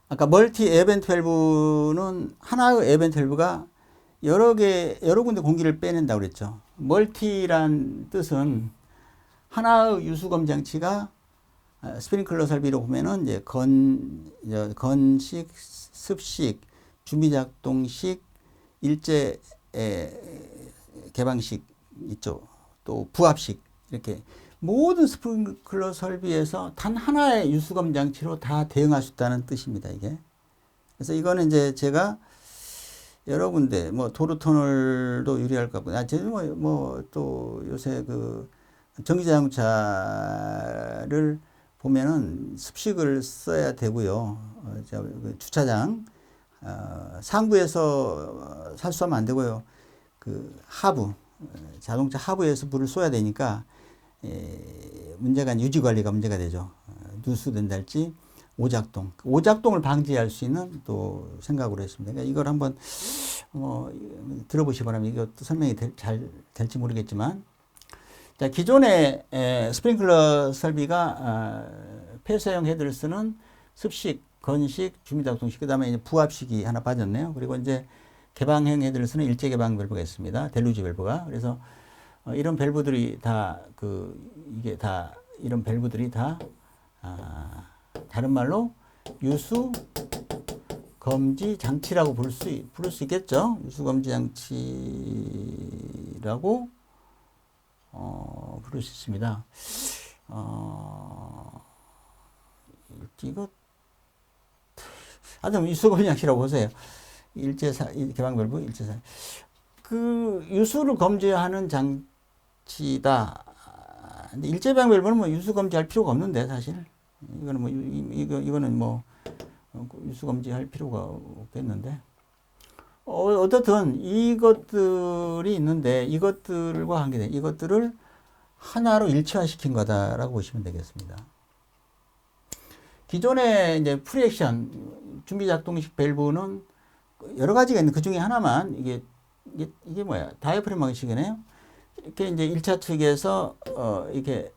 아까 멀티 에어벤트 밸브는 하나의 에어벤트 밸브가 여러 군데 공기를 빼낸다고 그랬죠. 멀티란 뜻은 하나의 유수검 장치가 스프링클러 설비로 보면은 이제 건식, 습식, 주미작동식, 일제 개방식 있죠. 또 부합식 이렇게 모든 스프링클러 설비에서 단 하나의 유수검 장치로 다 대응할 수 있다는 뜻입니다. 이게. 그래서 이거는 이제 제가 여러 군데 뭐 도로터널도 유리할 것 같고, 또 요새 그 전기자동차를 보면은 습식을 써야 되고요. 주차장 상부에서 살수하면 안 되고요. 그 하부 자동차 하부에서 불을 쏘야 되니까 문제가 유지 관리가 문제가 되죠. 누수된달지 오작동을 방지할 수 있는 또 생각으로 했습니다. 그러니까 이걸 한번 들어보시기 바랍니다. 이것도 설명이 잘 될지 모르겠지만, 자, 기존의 스프링클러 설비가 폐쇄형 헤드를 쓰는 습식, 건식, 주미작동식, 그 다음에 부합식이 하나 빠졌네요. 그리고 이제 개방형 헤드를 쓰는 일제 개방 밸브가 있습니다. 델루지 밸브가. 그래서 이런 밸브들이 이런 밸브들이 다 다른 말로 유수 검지 장치라고 부를 수 있겠죠. 유수 검지 장치라고 부를 수 있습니다. 이거 하여튼 유수 검지 장치라고 보세요. 개방 밸브 일제사. 그 유수를 검지하는 장치다. 근데 일제 개방 밸브는 뭐 유수 검지할 필요가 없는데 사실. 이거는 뭐 유수 검지할 필요가 없겠는데. 어떻든 이것들이 있는데 이것들과 관계된 이것들을 하나로 일체화시킨 거다라고 보시면 되겠습니다. 기존에 이제 프리액션 준비작동식 밸브는 여러 가지가 있는데 그 중에 하나만 이게 뭐야? 다이어프램 방식이네요. 이렇게 이제 1차 측에서 이게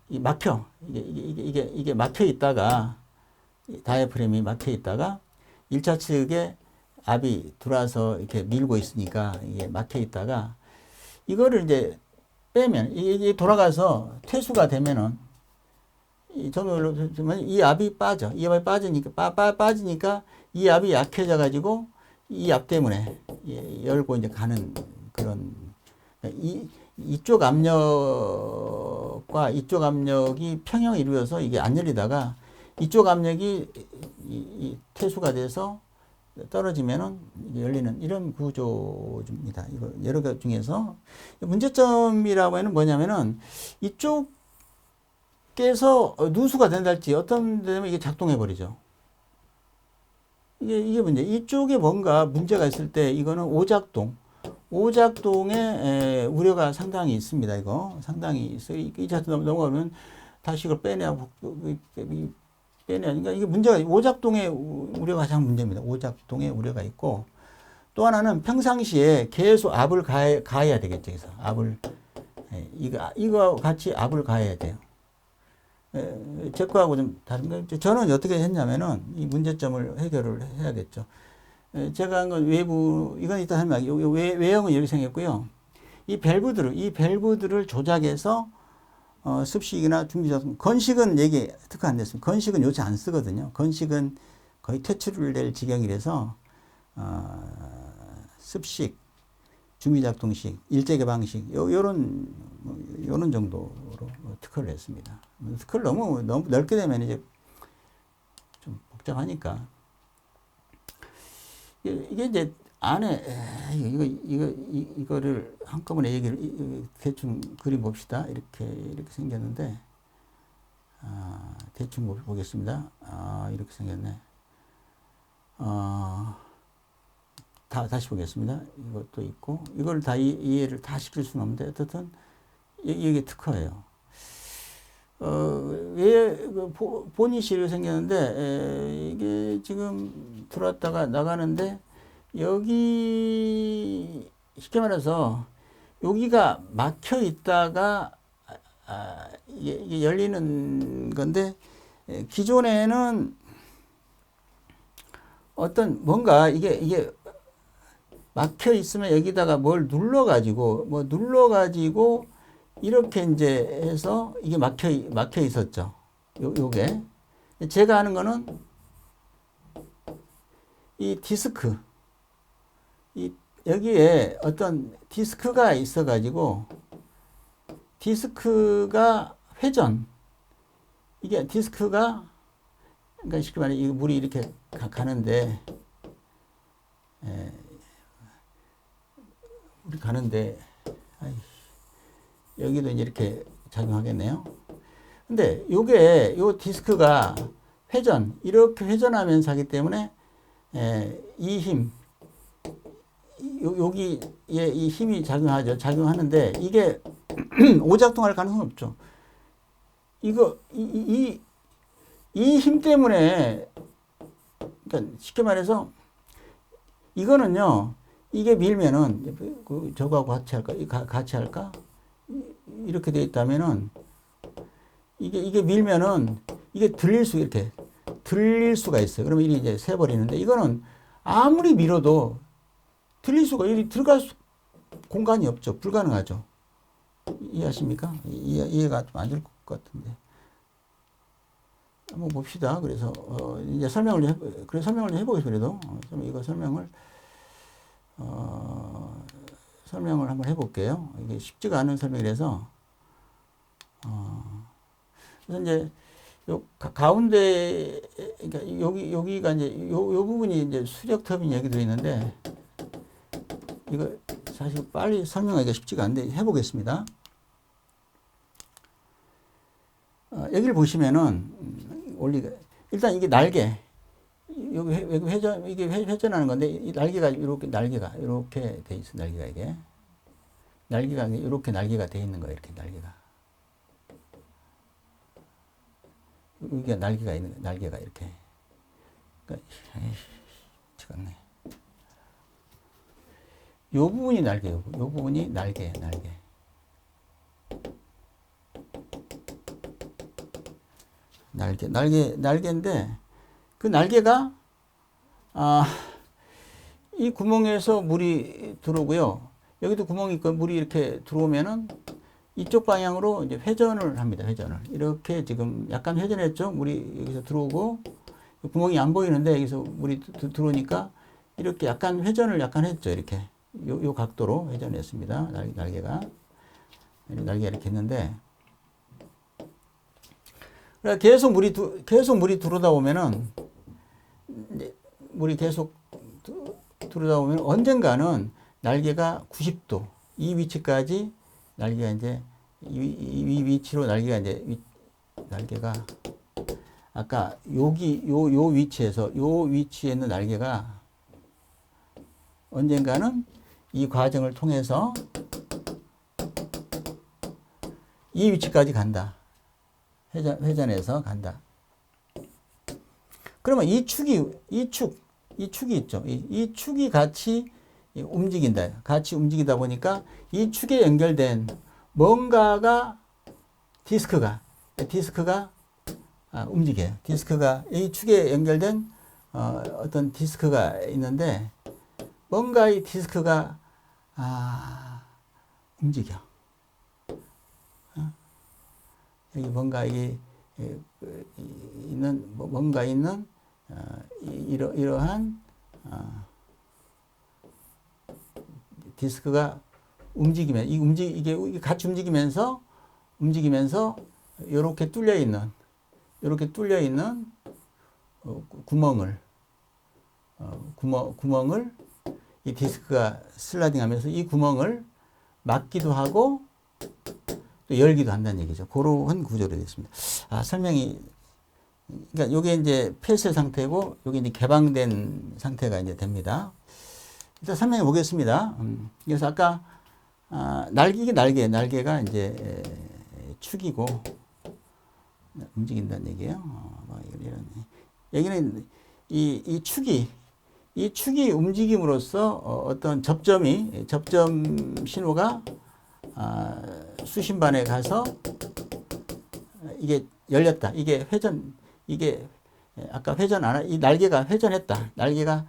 막혀 있다가 다이아프램이 막혀 있다가 1차 측에 압이 들어와서 이렇게 밀고 있으니까 이게 막혀 있다가 이거를 이제 빼면 이게 돌아가서 퇴수가 되면은 이 압이 빠져. 이 압이 빠지니까 빠지니까 이 압이 약해져 가지고 이 압 때문에 열고 이제 가는 그런 이쪽 압력과 이쪽 압력이 평형을 이루어서 이게 안 열리다가 이쪽 압력이 이 퇴수가 돼서 떨어지면은 열리는 이런 구조입니다. 이거 여러 개 중에서 문제점이라고 하는 뭐냐면은 이쪽에서 누수가 된다 할지 어떤 데면 이게 작동해 버리죠. 이게 문제. 이쪽에 뭔가 문제가 있을 때 이거는 오작동의 우려가 상당히 있습니다. 이거 상당히 있어요. 이 차트 넘어가면 다시 이걸 빼내야 그러니까 이게 문제가 오작동의 우려가 가장 문제입니다. 오작동의 우려가 있고 또 하나는 평상시에 계속 압을 가해야 되겠죠. 그래서 압을 이거 같이 압을 가해야 돼요. 제 거하고 좀 다른가? 저는 어떻게 했냐면은 이 문제점을 해결을 해야겠죠. 제가 한 건 외부 이건 이따 설명할게요. 외형은 이렇게 생겼고요. 이 밸브들을 조작해서 습식이나 중지작동, 건식은 얘기 특허 안 됐습니다. 건식은 요새 안 쓰거든요. 건식은 거의 퇴출될 지경이라서 습식, 중미작동식, 일제개방식 요런 정도로 특허를 했습니다. 특허를 너무 넓게 되면 이제 좀 복잡하니까 이게 이제 안에 이거를 한꺼번에 얘기를 대충 그림 봅시다. 이렇게 생겼는데 대충 보겠습니다. 이렇게 생겼네. 다시 보겠습니다. 이것도 있고 이걸 다 이해를 다 시킬 수는 없는데 어쨌든 이게 특허예요. 보닛이 생겼는데 이게 지금 들어왔다가 나가는데 여기 쉽게 말해서 여기가 막혀 있다가 이게 열리는 건데 기존에는 어떤 뭔가 이게 막혀 있으면 여기다가 뭘 눌러가지고 이렇게 이제 해서 이게 막혀 있었죠. 요게 제가 하는 거는 이 디스크 여기에 어떤 디스크가 있어가지고 디스크가 회전 이게 디스크가 그러니까 쉽게 말해 이 물이 이렇게 가는데 물이 가는데 여기도 이제 이렇게 작용하겠네요. 근데 요 디스크가 이렇게 회전하면서 하기 때문에 이 힘 여기에 이 힘이 작용하는데 이게 오작동할 가능성은 없죠. 이 힘 때문에 그러니까 쉽게 말해서 이거는요. 이게 밀면은 저거하고 같이 할까? 이렇게 돼 있다면은 이게 밀면은 이게 들릴 수가 있어요. 그러면 이게 이제 새 버리는데 이거는 아무리 밀어도 들릴 수가 들어갈 공간이 없죠. 불가능하죠. 이해하십니까? 이해가 좀 안 될 것 같은데. 한번 봅시다. 그래서 이제 설명을 좀 해보겠습니다. 그래도 이거 설명을 한번 해볼게요. 이게 쉽지가 않은 설명이라서 그래서 이제 요 가운데 그러니까 여기가 이제 요 부분이 이제 수력 터빈 여기 들어 있는데 이거 사실 빨리 설명하기가 쉽지가 않은데 해보겠습니다. 여기를 보시면은 일단 이게 날개 여기 이게 회전하는 건데 이 날개가 이렇게 돼 있어. 날개가 이렇게 날개가 돼 있는 거예요. 이렇게 날개가 여기가 날개가 있는 거예요. 날개가 이렇게 그러니까 찍었네. 요 부분이 날개요. 요 부분이 날개. 날개인데 그 날개가 이 구멍에서 물이 들어오고요. 여기도 구멍이 있고 물이 이렇게 들어오면은 이쪽 방향으로 이제 회전을 합니다. 회전을. 이렇게 지금 약간 회전했죠. 물이 여기서 들어오고 구멍이 안 보이는데 여기서 물이 들어오니까 이렇게 약간 회전을 약간 했죠. 이렇게. 요 각도로 회전했습니다. 날개가. 날개가 이렇게 했는데 계속 물이 들어오다 보면은 물이 계속 들어오다 보면 언젠가는 날개가 90도 이 위치까지 날개가 이제 이 위치로 날개가 이제 날개가 아까 여기 요 위치에서 요 위치에 있는 날개가 언젠가는 이 과정을 통해서 이 위치까지 간다. 회전해서 간다. 그러면 이 축이 있죠. 이 축이 같이 움직인다. 같이 움직이다 보니까 이 축에 연결된 뭔가가 디스크가 움직여요. 디스크가 이 축에 연결된 어떤 디스크가 있는데 뭔가 이 디스크가 움직여. 여기 뭔가 이게 있는 뭔가 있는 이러한 디스크가 움직이면 이게 같이 움직이면서 이렇게 뚫려 있는 구멍을 이 디스크가 슬라이딩하면서 이 구멍을 막기도 하고 또 열기도 한다는 얘기죠. 그러한 구조로 되어 있습니다. 설명이 그러니까 요게 이제 폐쇄 상태고 요게 이제 개방된 상태가 이제 됩니다. 일단 설명해 보겠습니다. 그래서 아까 날개가 이제 축이고 움직인다는 얘기예요. 여기는 이 축이 움직임으로써 어떤 접점 신호가 수신반에 가서 이게 열렸다. 이게 아까 이 날개가 회전했다. 날개가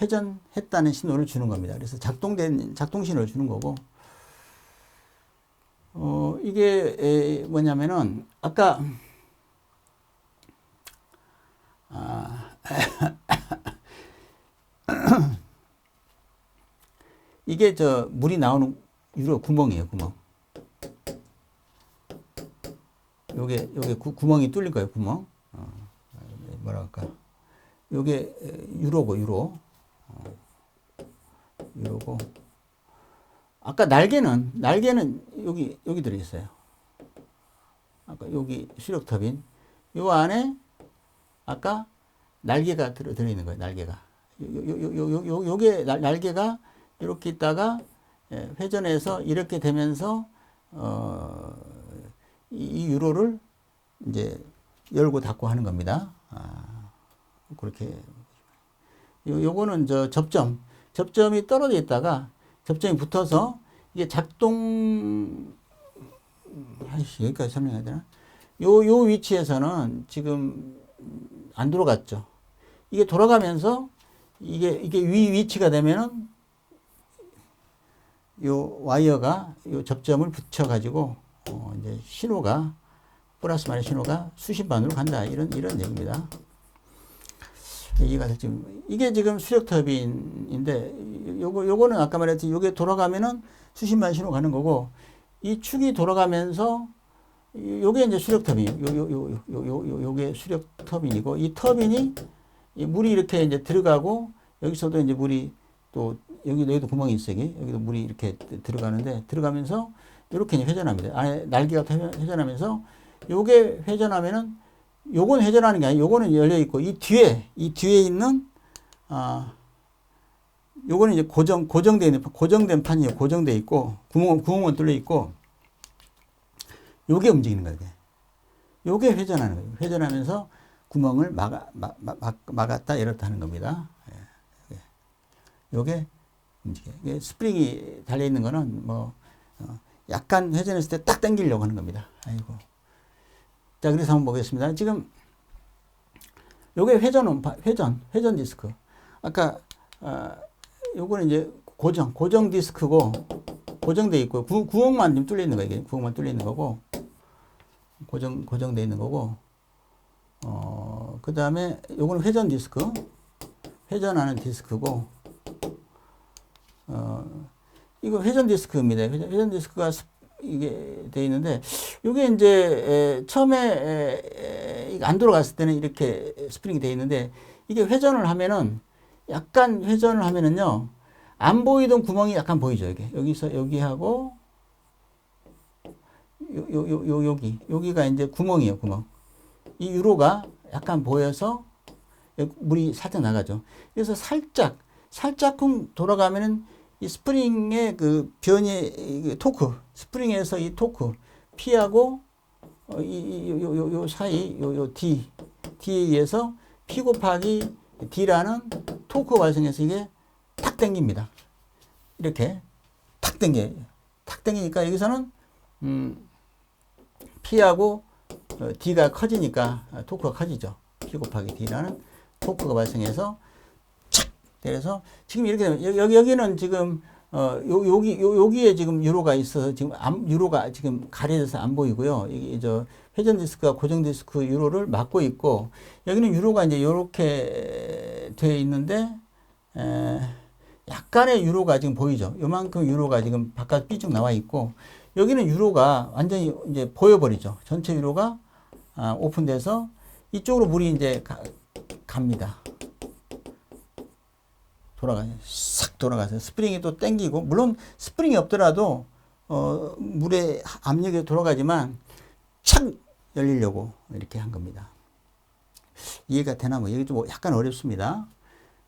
회전했다는 신호를 주는 겁니다. 그래서 작동 신호를 주는 거고, 이게 뭐냐면은 아까 이게 물이 나오는 유로 구멍이에요. 구멍. 요게 구멍이 뚫릴 거예요. 구멍. 뭐라 할까? 요게 유로고. 아까 날개는 여기 들어 있어요. 아까 여기 수력 터빈. 요 안에 아까 날개가 들어 있는 거예요. 날개가. 요게 날개가 이렇게 있다가 회전해서 이렇게 되면서 이 유로를 이제 열고 닫고 하는 겁니다. 그렇게 요거는 접점이 떨어져 있다가 접점이 붙어서 이게 여기까지 설명해야 되나? 요 위치에서는 지금 안 돌아갔죠. 이게 돌아가면서 이게 위치가 되면은 요 와이어가 요 접점을 붙여 가지고 이제 신호가 플러스 마이너스 신호가 수신반으로 간다. 이런 얘기입니다. 이게 지금 수력 터빈인데 요거는 아까 말했듯이 요게 돌아가면은 수신반 신호 가는 거고, 이 축이 돌아가면서 요게 이제 수력 터빈. 요게 수력 터빈이고, 이 터빈이 물이 이렇게 이제 들어가고, 여기서도 이제 물이 또 여기도 구멍이 있어요. 여기도 물이 이렇게 들어가는데, 들어가면서 이렇게 이제 회전합니다. 안에 날개가 회전하면서 요게 회전하면은, 요건 회전하는 게 아니고 요거는 열려 있고, 이 뒤에 있는 요거는 이제 고정된 판이에요. 고정돼 있고 구멍은 뚫려 있고, 요게 움직이는 거예요. 요게 회전하는 거예요. 회전하면서 구멍을 막았다 열었다 하는 겁니다. 요게 움직여요. 스프링이 달려 있는 거는 약간 회전했을 때 딱 당기려고 하는 겁니다. 아이고. 자, 그래서 한번 보겠습니다. 지금 요게 회전 디스크. 아까 요거는 이제 고정 디스크고 고정돼 있고 구멍만 좀 뚫려 있는 거 이게 구멍만 뚫려 있는 거고 고정돼 있는 거고 그다음에 요거는 회전 디스크. 회전하는 디스크고 이거 회전 디스크입니다. 회전 디스크가 이게 돼 있는데 이게 이제 처음에 이게 안 돌아갔을 때는 이렇게 스프링이 돼 있는데 이게 회전을 하면은 약간 회전을 하면은요 안 보이던 구멍이 약간 보이죠. 이게 여기서 여기하고 여기가 이제 구멍이에요. 구멍. 이 유로가 약간 보여서 물이 살짝 나가죠. 그래서 살짝쿵 돌아가면은 이 스프링의 그 변이 토크, 스프링에서 이 토크 P하고 요 사이 요 D에 의해서 P 곱하기 D라는 토크가 발생해서 이게 탁 당깁니다. 이렇게 탁 당겨요. 탁 당기니까 여기서는 P하고 D가 커지니까 토크가 커지죠. P 곱하기 D라는 토크가 발생해서 착 때려서 지금 이렇게 되면 여기는 지금 여기에 지금 유로가 있어서 지금 유로가 지금 가려져서 안 보이고요. 이게 저 회전 디스크가 고정 디스크 유로를 막고 있고 여기는 유로가 이제 이렇게 되어 있는데 약간의 유로가 지금 보이죠. 요만큼 유로가 지금 바깥 삐쭉 나와 있고 여기는 유로가 완전히 이제 보여버리죠. 전체 유로가 오픈돼서 이쪽으로 물이 이제 갑니다. 싹 돌아가서 스프링이 또 당기고 물론 스프링이 없더라도 물의 압력이 돌아가지만 착 열리려고 이렇게 한 겁니다. 이해가 되나 뭐 이게 좀 약간 어렵습니다.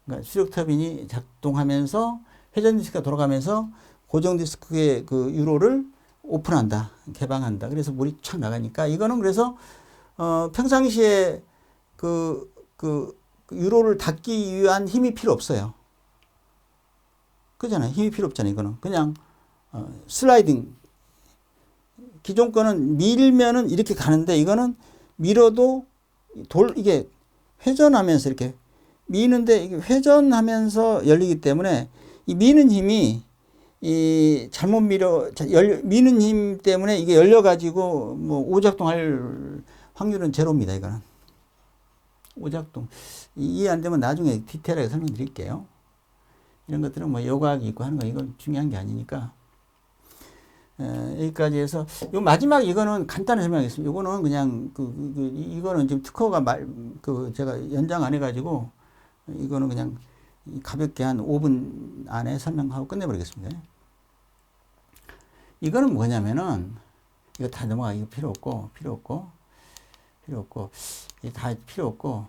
그러니까 수력 터빈이 작동하면서 회전 디스크가 돌아가면서 고정 디스크의 그 유로를 오픈한다, 개방한다. 그래서 물이 착 나가니까 이거는 그래서 평상시에 그 유로를 닫기 위한 힘이 필요 없어요. 그잖아요. 힘이 필요 없잖아요. 이거는 그냥 슬라이딩. 기존 거는 밀면은 이렇게 가는데 이거는 밀어도 이게 회전하면서 이렇게 미는데 이게 회전하면서 열리기 때문에 이 미는 힘이 잘못 미는 힘 때문에 이게 열려가지고 뭐 오작동할 확률은 제로입니다. 이거는 오작동 이해 안 되면 나중에 디테일하게 설명드릴게요. 이런 것들은 뭐 요각이 있고 하는 거 이건 중요한 게 아니니까 여기까지 해서 요 마지막 이거는 간단히 설명하겠습니다. 이거는 그냥 이거는 지금 특허가 제가 연장 안 해가지고 이거는 그냥 가볍게 한 5분 안에 설명하고 끝내버리겠습니다. 이거는 뭐냐면은 이거 다 넘어가. 이거 필요 없고 이게 다 필요 없고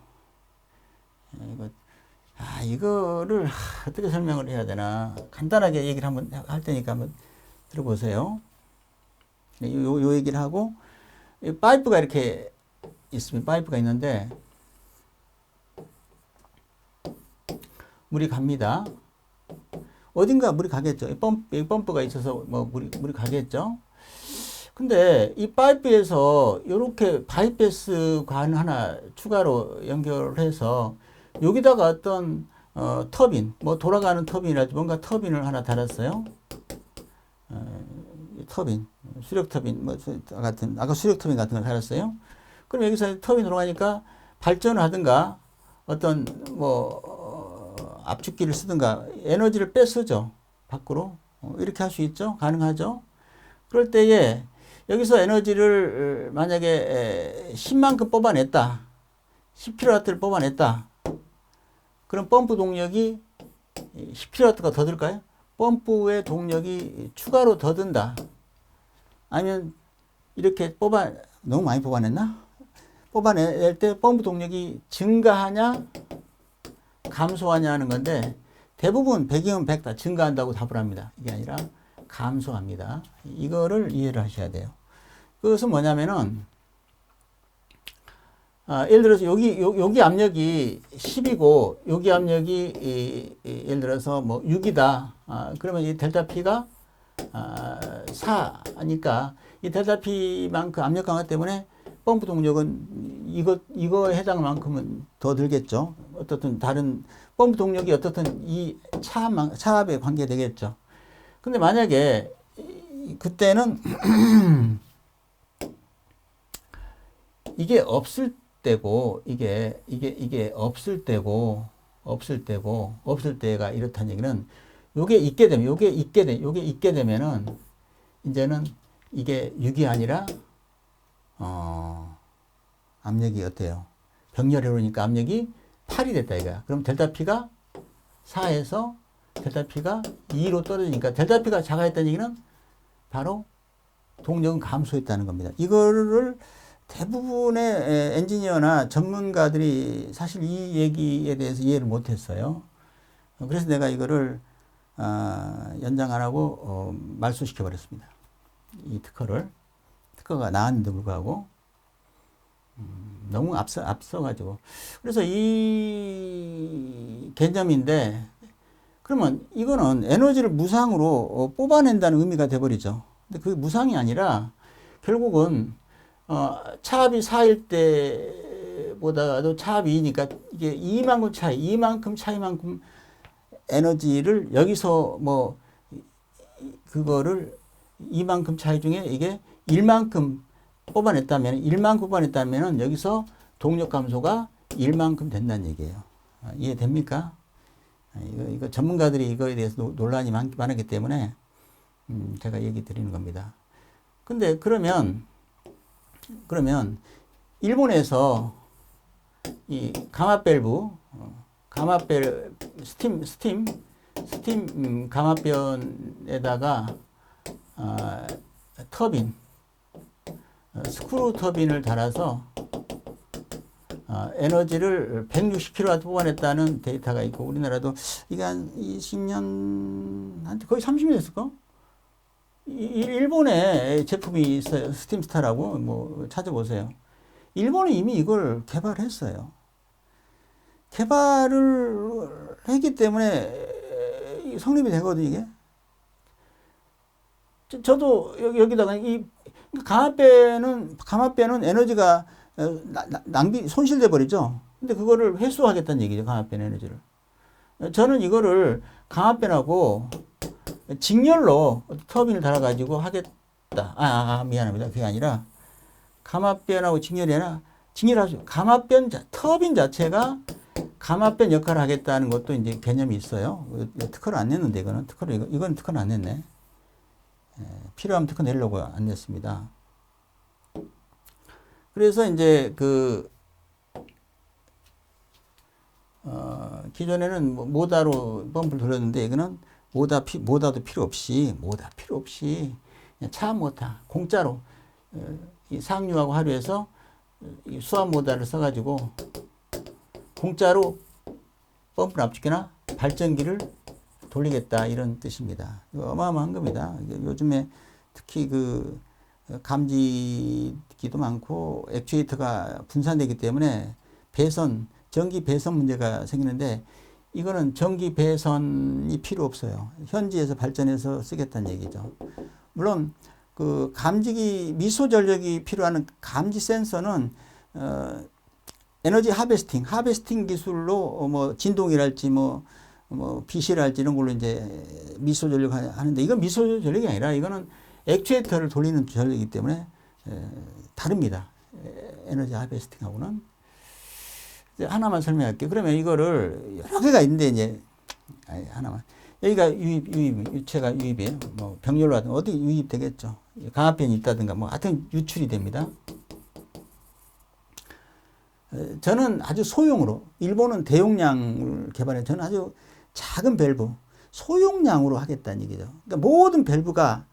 이거를 어떻게 설명을 해야 되나 간단하게 얘기를 한번 할 테니까 한번 들어보세요. 요 얘기를 하고 파이프가 이렇게 있으면 파이프가 있는데 물이 갑니다. 어딘가 물이 가겠죠. 펌프가 있어서 뭐 물이 가겠죠. 근데 이 파이프에서 이렇게 바이패스 관 하나 추가로 연결해서 여기다가 어떤 터빈, 뭐 돌아가는 터빈이라든지 뭔가 터빈을 하나 달았어요. 터빈, 수력 터빈 뭐 같은 아까 수력 터빈 같은 걸 달았어요. 그럼 여기서 터빈 돌아가니까 발전을 하든가 어떤 뭐 압축기를 쓰든가 에너지를 빼쓰죠. 밖으로 이렇게 할 수 있죠. 가능하죠. 그럴 때에 여기서 에너지를 만약에 10만큼 뽑아냈다. 10kW를 뽑아냈다. 그럼 펌프 동력이 10kW가 더 들까요? 펌프의 동력이 추가로 더 든다. 아니면 이렇게 너무 많이 뽑아냈나? 뽑아낼 때 펌프 동력이 증가하냐 감소하냐 하는 건데 대부분 100이면 100 다 증가한다고 답을 합니다. 이게 아니라 감소합니다. 이거를 이해를 하셔야 돼요. 그것은 뭐냐면은 예를 들어서 여기 압력이 10이고 여기 압력이 예를 들어서 뭐 6이다. 그러면 이 델타 P가 4니까 이 델타 P만큼 압력 강화 때문에 펌프 동력은 이거 해당 만큼은 더 들겠죠. 어떻든 다른 펌프 동력이 어떻든 이 차압에 관계되겠죠. 근데 만약에 그때는 이게 없을 때고 이게 없을 때가 이렇다는 얘기는 요게 있게 되면은 이제는 이게 6이 아니라 압력이 어때요? 병렬해 오니까 압력이 8이 됐다 이거야. 그럼 델타 P가 4에서 델타 P가 2로 떨어지니까 델타 P가 작아졌다는 얘기는 바로 동력은 감소했다는 겁니다. 이거를 대부분의 엔지니어나 전문가들이 사실 이 얘기에 대해서 이해를 못했어요. 그래서 내가 이거를 연장 안 하고 말소시켜 버렸습니다. 이 특허가 나왔는데 불구하고 너무 앞서가지고. 그래서 이 개념인데, 그러면 이거는 에너지를 무상으로 뽑아낸다는 의미가 돼버리죠. 근데 그게 무상이 아니라 결국은 차압이 4일 때보다도 차압이 2니까 이게 이만큼 차이만큼 에너지를 여기서 뭐 그거를 이만큼 차이 중에 이게 1만큼 뽑아냈다면 여기서 동력 감소가 1만큼 된다는 얘기예요. 이해됩니까? 이거 전문가들이 이거에 대해서 논란이 많았기 때문에 제가 얘기 드리는 겁니다. 근데 그러면 일본에서 이 스팀 감압변에다가 스크루 터빈을 달아서 에너지를 160kW 뽑아냈다는 데이터가 있고, 우리나라도 이게 한 20년, 한 거의 30년 됐을까? 일본에 제품이 있어요. 스팀스타라고 뭐 찾아보세요. 일본은 이미 이걸 개발했어요. 개발을 했기 때문에 성립이 되거든요, 이게. 저도 여기다가 이 감압배는 에너지가 손실돼 버리죠. 근데 그거를 회수하겠다는 얘기죠, 감압배 에너지를. 저는 이거를 감압배하고 직렬로 터빈을 달아가지고 하겠다. 미안합니다. 그게 아니라 감압변하고 직렬이 아니라 터빈 자체가 감압변 역할을 하겠다는 것도 이제 개념이 있어요. 특허를 안 냈는데 이건 특허를 안 냈네. 필요하면 특허 내려고 안 냈습니다. 그래서 이제 기존에는 모다로 펌프를 돌렸는데 이거는 모다도 필요 없이 그냥 차압 모터 공짜로 이 상류하고 하류에서 수압 모다를 써가지고 공짜로 펌프를 압축기나 발전기를 돌리겠다 이런 뜻입니다. 이거 어마어마한 겁니다. 요즘에 특히 감지기도 많고 액추에이터가 분산되기 때문에 전기 배선 문제가 생기는데, 이거는 전기 배선이 필요 없어요. 현지에서 발전해서 쓰겠다는 얘기죠. 물론 감지기 미소 전력이 필요한 감지 센서는 에너지 하베스팅 기술로 뭐 진동이랄지 뭐 BC랄지 이런 걸로 이제 미소 전력 하는데, 이건 미소 전력이 아니라 이거는 액추에이터를 돌리는 전력이기 때문에 다릅니다. 에너지 하베스팅하고는. 하나만 설명할게요. 그러면 이거를 여러 개가 있는데 이제 하나만. 여기가 유체가 유입이에요. 뭐 병렬로 하든 어디 유입되겠죠. 감압변이 있다든가 뭐 하여튼 유출이 됩니다. 저는 아주 소형으로, 일본은 대용량을 개발해, 저는 아주 작은 밸브 소용량으로 하겠다는 얘기죠. 그러니까 모든 밸브가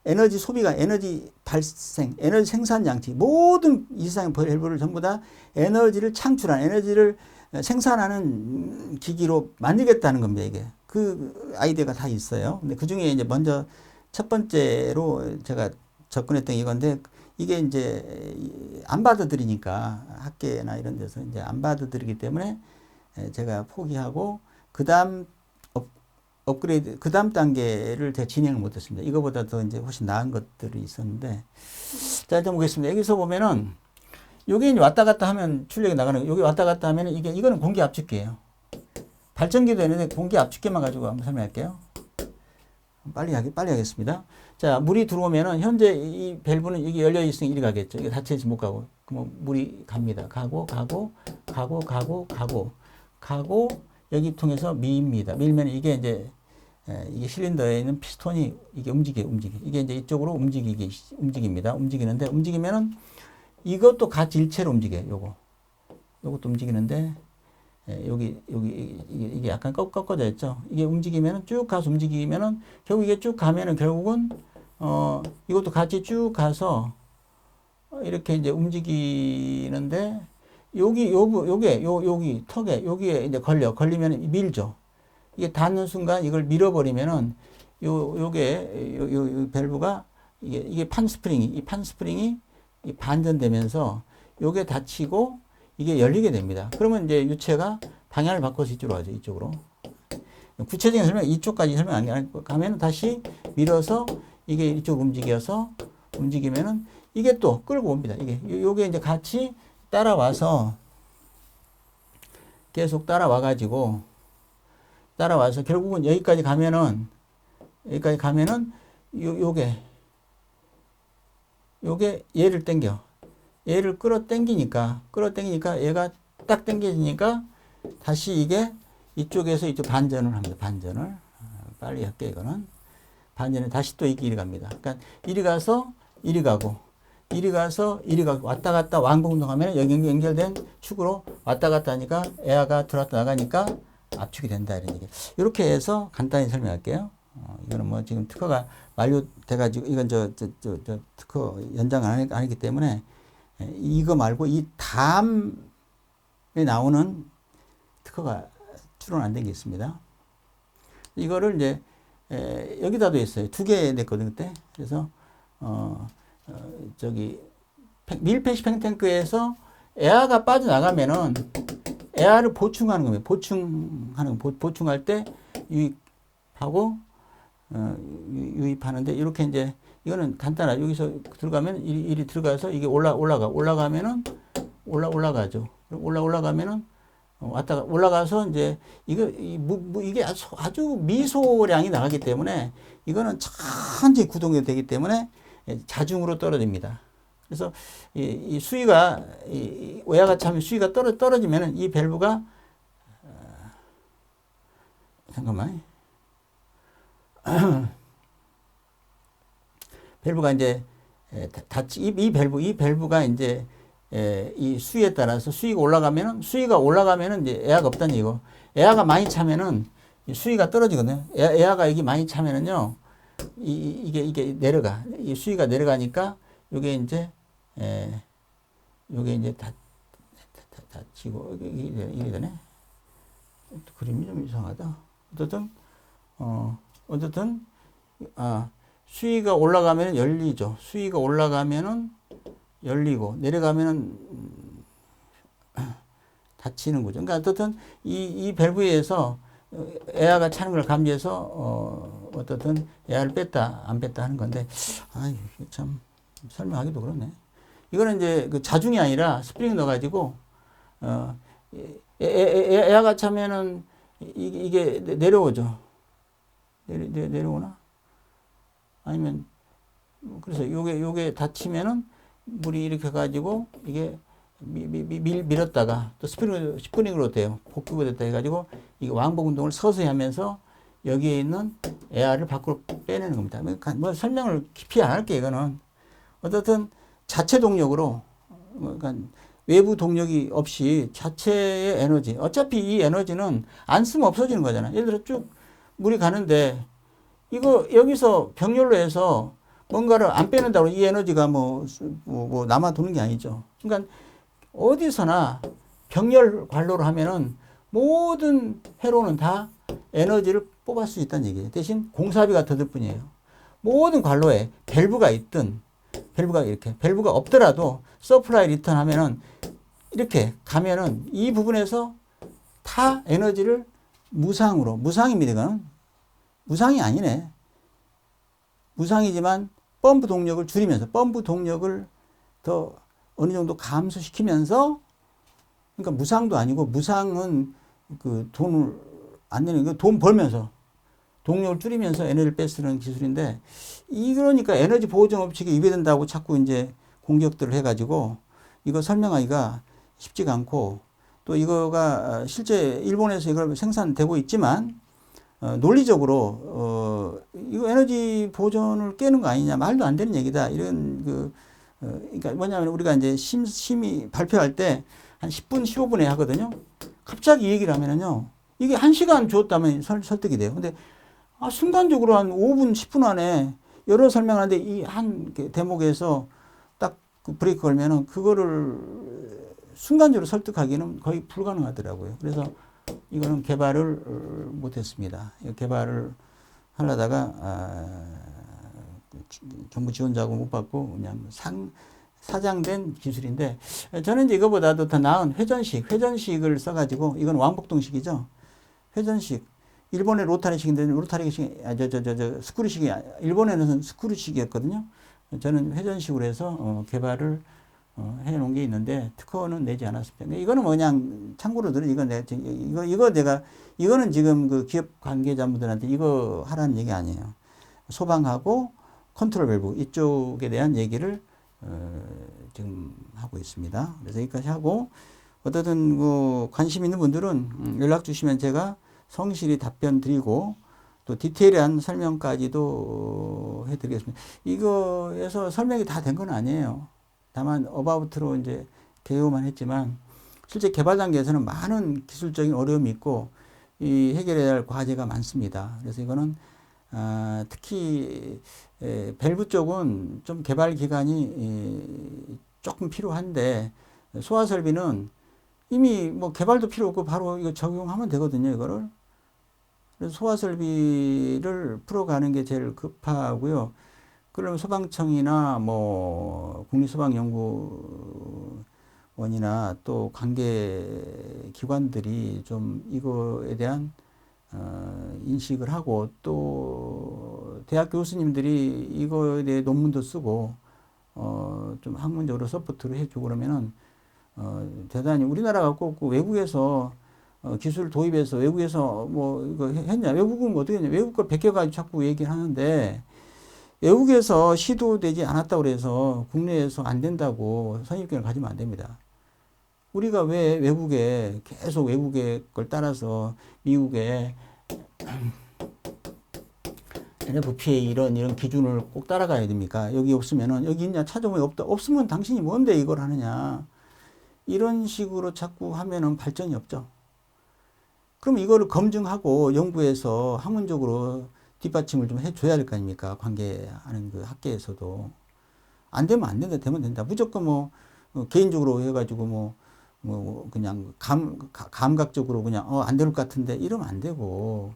에너지 소비가, 에너지 발생, 에너지 생산 장치, 모든 이 세상의 밸브를 전부 다 에너지를 창출한, 에너지를 생산하는 기기로 만들겠다는 겁니다, 이게. 그 아이디어가 다 있어요. 근데 그 중에 이제 먼저 첫 번째로 제가 접근했던 이건데, 이게 이제 안 받아들이니까 학계나 이런 데서 이제 안 받아들이기 때문에 제가 포기하고, 그 다음 업그레이드, 그 다음 단계를 제가 진행을 못했습니다. 이거보다 더 이제 훨씬 나은 것들이 있었는데, 자, 일단 보겠습니다. 여기서 보면은 요게 이제 왔다 갔다 하면 출력이 나가는 거예요. 여기 왔다 갔다 하면 이거는 공기 압축기예요. 발전기도 있는데 공기 압축기만 가지고 한번 설명할게요. 빨리 하겠습니다. 자, 물이 들어오면은 현재 이 밸브는 이게 열려 있으니 이리 가겠죠. 이게 닫혀있지 못 가고. 그럼 물이 갑니다. 가고 여기 통해서 밀면 이게 이제 이게 실린더에 있는 피스톤이 이게 움직여. 이게 이제 이쪽으로 움직입니다. 움직이면은 이것도 같이 일체로 움직여요. 요것도 움직이는데 이게 약간 꺾어져 있죠. 이게 움직이면은 쭉 가서 움직이면은 결국 이게 쭉 가면은 결국은 이것도 같이 쭉 가서 이렇게 이제 움직이는데 여기 턱에 여기에 이제 걸리면 밀죠. 이게 닿는 순간 이걸 밀어버리면은 요게 밸브가 이게 판 스프링이 반전되면서 요게 닫히고 이게 열리게 됩니다. 그러면 이제 유체가 방향을 바꿔서 이쪽으로 가죠. 이쪽으로. 구체적인 설명, 이쪽까지 설명 안 가면 다시 밀어서 이게 이쪽으로 움직이면은 이게 또 끌고 옵니다. 요게 이제 같이 따라와서 계속 따라와서 결국은 여기까지 가면은 요게 얘를 당겨. 얘를 끌어당기니까 얘가 딱 당겨지니까 다시 이게 이쪽에서 이쪽 반전을 합니다. 빨리 할게요. 이거는 반전을 다시 또 이리 갑니다. 그러니까 이리 가서 이리 가고 왔다 갔다 왕복운동하면 여기 연결된 축으로 왔다 갔다 하니까 에어가 들어왔다 나가니까 압축이 된다 이런 얘기. 이렇게 해서 간단히 설명할게요. 이거는 뭐 지금 특허가 만료돼가지고 이건 저 특허 연장 안 하기 때문에 이거 말고 이 다음에 나오는 특허가 출원 안 된 게 있습니다. 이거를 이제 여기다도 있어요. 2개 냈거든요 그때. 그래서 밀폐식 팽탱크에서 에어가 빠져나가면은 에어를 보충하는 겁니다. 보충할 때 유입하고 유입하는데 이렇게 이제 이거는 간단하죠. 여기서 들어가면 이리 들어가서 이게 올라가면은 올라가죠. 올라가면은 올라가서 이제 이게 아주 미소량이 나가기 때문에 이거는 천천히 구동이 되기 때문에 자중으로 떨어집니다. 그래서 이 수위가 외야가 차면 수위가 떨어지면은 이 밸브가 잠깐만. 밸브가 이제 이 밸브가 이제 이 수위에 따라서 수위가 올라가면은 이제 에어가 없다는 얘기고, 에어가 많이 차면은 수위가 떨어지거든요. 에어가 여기 많이 차면은요, 이게 내려가. 이 수위가 내려가니까 요게 이제 닫히고 이게 되네. 그림이 좀 이상하다. 어쨌든 수위가 올라가면 열리죠. 수위가 올라가면은 열리고 내려가면은 닫히는 거죠. 그러니까 어쨌든 이 밸브에서 에어가 차는 걸 감지해서 어떻든 에어를 뺐다 안 뺐다 하는 건데, 참 설명하기도 그렇네. 이거는 이제 그 자중이 아니라 스프링 넣어가지고 에어가 차면은 이게 내려오죠. 내려오나? 아니면 그래서 요게 닫히면은 물이 이렇게 가지고 이게 밀었다가 또 스프링으로 돼요. 복구가 됐다 해가지고 이게 왕복 운동을 서서히 하면서 여기에 있는 에어를 밖으로 빼내는 겁니다. 뭐 설명을 깊이 안 할게요. 이거는 어쨌든 자체 동력으로, 그러니까 외부 동력이 없이 자체의 에너지, 어차피 이 에너지는 안 쓰면 없어지는 거잖아요. 예를 들어 쭉 물이 가는데 이거 여기서 병렬로 해서 뭔가를 안 빼낸다고 이 에너지가 뭐 남아도는 게 아니죠. 그러니까 어디서나 병렬 관로를 하면은 모든 회로는 다 에너지를 뽑을 수 있다는 얘기예요. 대신 공사비가 더 들 뿐이에요. 모든 관로에 밸브가 있든 밸브가 없더라도 서플라이 리턴 하면은 이렇게 가면은 이 부분에서 다 에너지를 무상입니다. 이거는 무상이 아니네. 무상이지만 펌프 동력을 줄이면서 펌프 동력을 더 어느 정도 감소시키면서, 그러니까 무상도 아니고, 무상은 그 돈을 안 내는 거, 돈 벌면서 동력을 줄이면서 에너지를 뺏으는 기술인데, 이러니까 에너지 보호전 법칙에 위배된다고 자꾸 이제 공격들을 해가지고 이거 설명하기가 쉽지가 않고, 또 이거가 실제 일본에서 이걸 생산되고 있지만 논리적으로 이거 에너지 보존을 깨는 거 아니냐, 말도 안 되는 얘기다, 이런 그러니까 뭐냐면 우리가 이제 심의 발표할 때 한 10분 15분에 하거든요. 갑자기 이 얘기를 하면은요, 이게 1시간 줬다면 설득이 돼요. 근데 순간적으로 한 5분 10분 안에 여러 설명을 하는데 이 한 대목에서 딱 그 브레이크 걸면은 그거를 순간적으로 설득하기는 거의 불가능하더라고요. 그래서 이거는 개발을 못했습니다. 개발을 하려다가 정부 지원 자금 못 받고 그냥 사장된 기술인데, 저는 이제 이거보다도 더 나은 회전식을 써가지고, 이건 왕복동식이죠. 회전식. 일본의 로타리식인데, 로타리식, 스크루식이, 일본에는 스크루식이었거든요. 저는 회전식으로 해서 개발을 해 놓은 게 있는데, 특허는 내지 않았습니다. 이거는 뭐 그냥 참고로 들은, 이거는 지금 그 기업 관계자분들한테 이거 하라는 얘기 아니에요. 소방하고 컨트롤 밸브 이쪽에 대한 얘기를 지금 하고 있습니다. 그래서 여기까지 하고, 어떻든 관심 있는 분들은 연락 주시면 제가 성실히 답변 드리고, 또 디테일한 설명까지도 해드리겠습니다. 이거에서 설명이 다 된 건 아니에요. 다만 어바웃으로 이제 개요만 했지만, 실제 개발 단계에서는 많은 기술적인 어려움이 있고 이 해결해야 할 과제가 많습니다. 그래서 이거는 특히 밸브 쪽은 좀 개발 기간이 조금 필요한데, 소화 설비는 이미 뭐 개발도 필요 없고 바로 이거 적용하면 되거든요, 이거를. 그래서 소화 설비를 풀어가는 게 제일 급하고요. 그러면 소방청이나 뭐 국립소방연구원이나 또 관계 기관들이 좀 이거에 대한 인식을 하고, 또 대학 교수님들이 이거에 대해 논문도 쓰고 좀 학문적으로 서포트를 해주고 그러면은 대단히 우리나라가 꼭 외국에서 기술 도입해서, 외국에서 뭐 이거 했냐, 외국은 뭐 어떻게 했냐, 외국 걸 베껴가지고 자꾸 얘기를 하는데, 외국에서 시도되지 않았다고 그래서 국내에서 안 된다고 선입견을 가지면 안 됩니다. 우리가 왜 외국에 계속 외국의 걸 따라서 미국의 NFPA 이런 기준을 꼭 따라가야 됩니까? 여기 없으면은, 여기 있냐 찾아보면 없다. 없으면 당신이 뭔데 이걸 하느냐. 이런 식으로 자꾸 하면은 발전이 없죠. 그럼 이거를 검증하고 연구해서 학문적으로 뒷받침을 좀 해줘야 될 거 아닙니까? 관계하는 그 학계에서도. 안 되면 안 된다, 되면 된다. 무조건 뭐 개인적으로 해가지고 그냥 감각적으로 그냥 안 될 것 같은데 이러면 안 되고,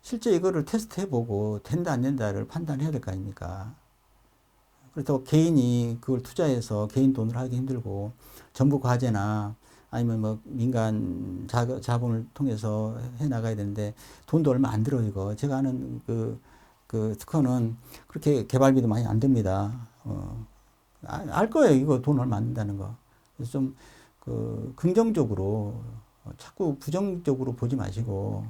실제 이거를 테스트 해보고 된다 안 된다를 판단해야 될 거 아닙니까? 그렇다고 개인이 그걸 투자해서 개인 돈으로 하기 힘들고, 정부 과제나 아니면 뭐 민간 자본을 통해서 해 나가야 되는데 돈도 얼마 안 들어요, 이거. 제가 아는 그 특허는 그렇게 개발비도 많이 안 듭니다. 알 거예요, 이거 돈 얼마 안 든다는 거. 그래서 좀 긍정적으로, 자꾸 부정적으로 보지 마시고,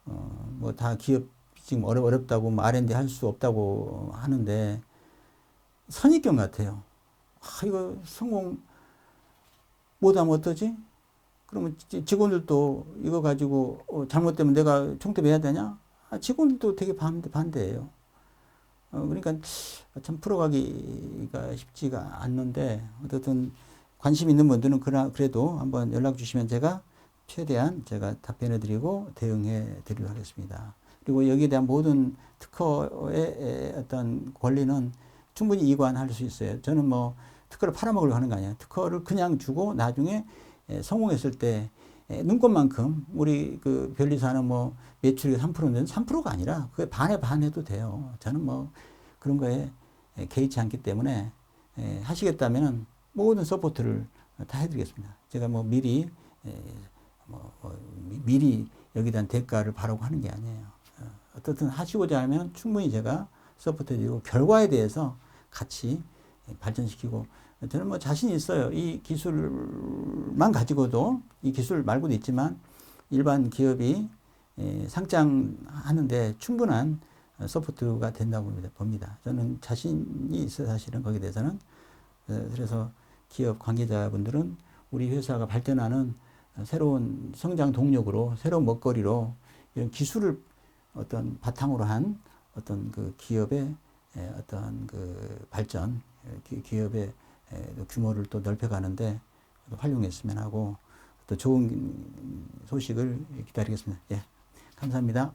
뭐 다 기업 지금 어렵다고 뭐 R&D 할 수 없다고 하는데 선입견 같아요. 이거 성공 못하면 어떠지? 그러면 직원들도 이거 가지고 잘못되면 내가 총대해야 되냐? 직원들도 되게 반대예요. 그러니까 참 풀어가기가 쉽지가 않는데, 어쨌든 관심 있는 분들은 그래도 한번 연락 주시면 제가 최대한 답변해 드리고 대응해 드리도록 하겠습니다. 그리고 여기에 대한 모든 특허의 어떤 권리는 충분히 이관할 수 있어요. 저는 뭐 특허를 팔아먹으려고 하는 거 아니에요. 특허를 그냥 주고 나중에 성공했을 때 눈꽃만큼, 우리 그 변리사는 뭐 매출이 3%는 3%가 아니라 그게 반에 반 해도 돼요. 저는 뭐 그런 거에 개의치 않기 때문에 하시겠다면은 모든 서포트를 다 해드리겠습니다. 제가 뭐 미리 여기에 대한 대가를 바라고 하는 게 아니에요. 어떻든 하시고자 하면 충분히 제가 서포트해드리고, 결과에 대해서 같이 발전시키고 저는 뭐 자신 있어요. 이 기술만 가지고도 이 기술 말고도 있지만 일반 기업이 상장하는데 충분한 서포트가 된다고 봅니다. 저는 자신이 있어요. 사실은 거기에 대해서는. 그래서 기업 관계자분들은 우리 회사가 발전하는 새로운 성장 동력으로 새로운 먹거리로 이런 기술을 어떤 바탕으로 한 어떤 그 기업의 어떤 그 발전, 기업의 규모를 또 넓혀가는데 활용했으면 하고 또 좋은 소식을 기다리겠습니다. 예, 감사합니다.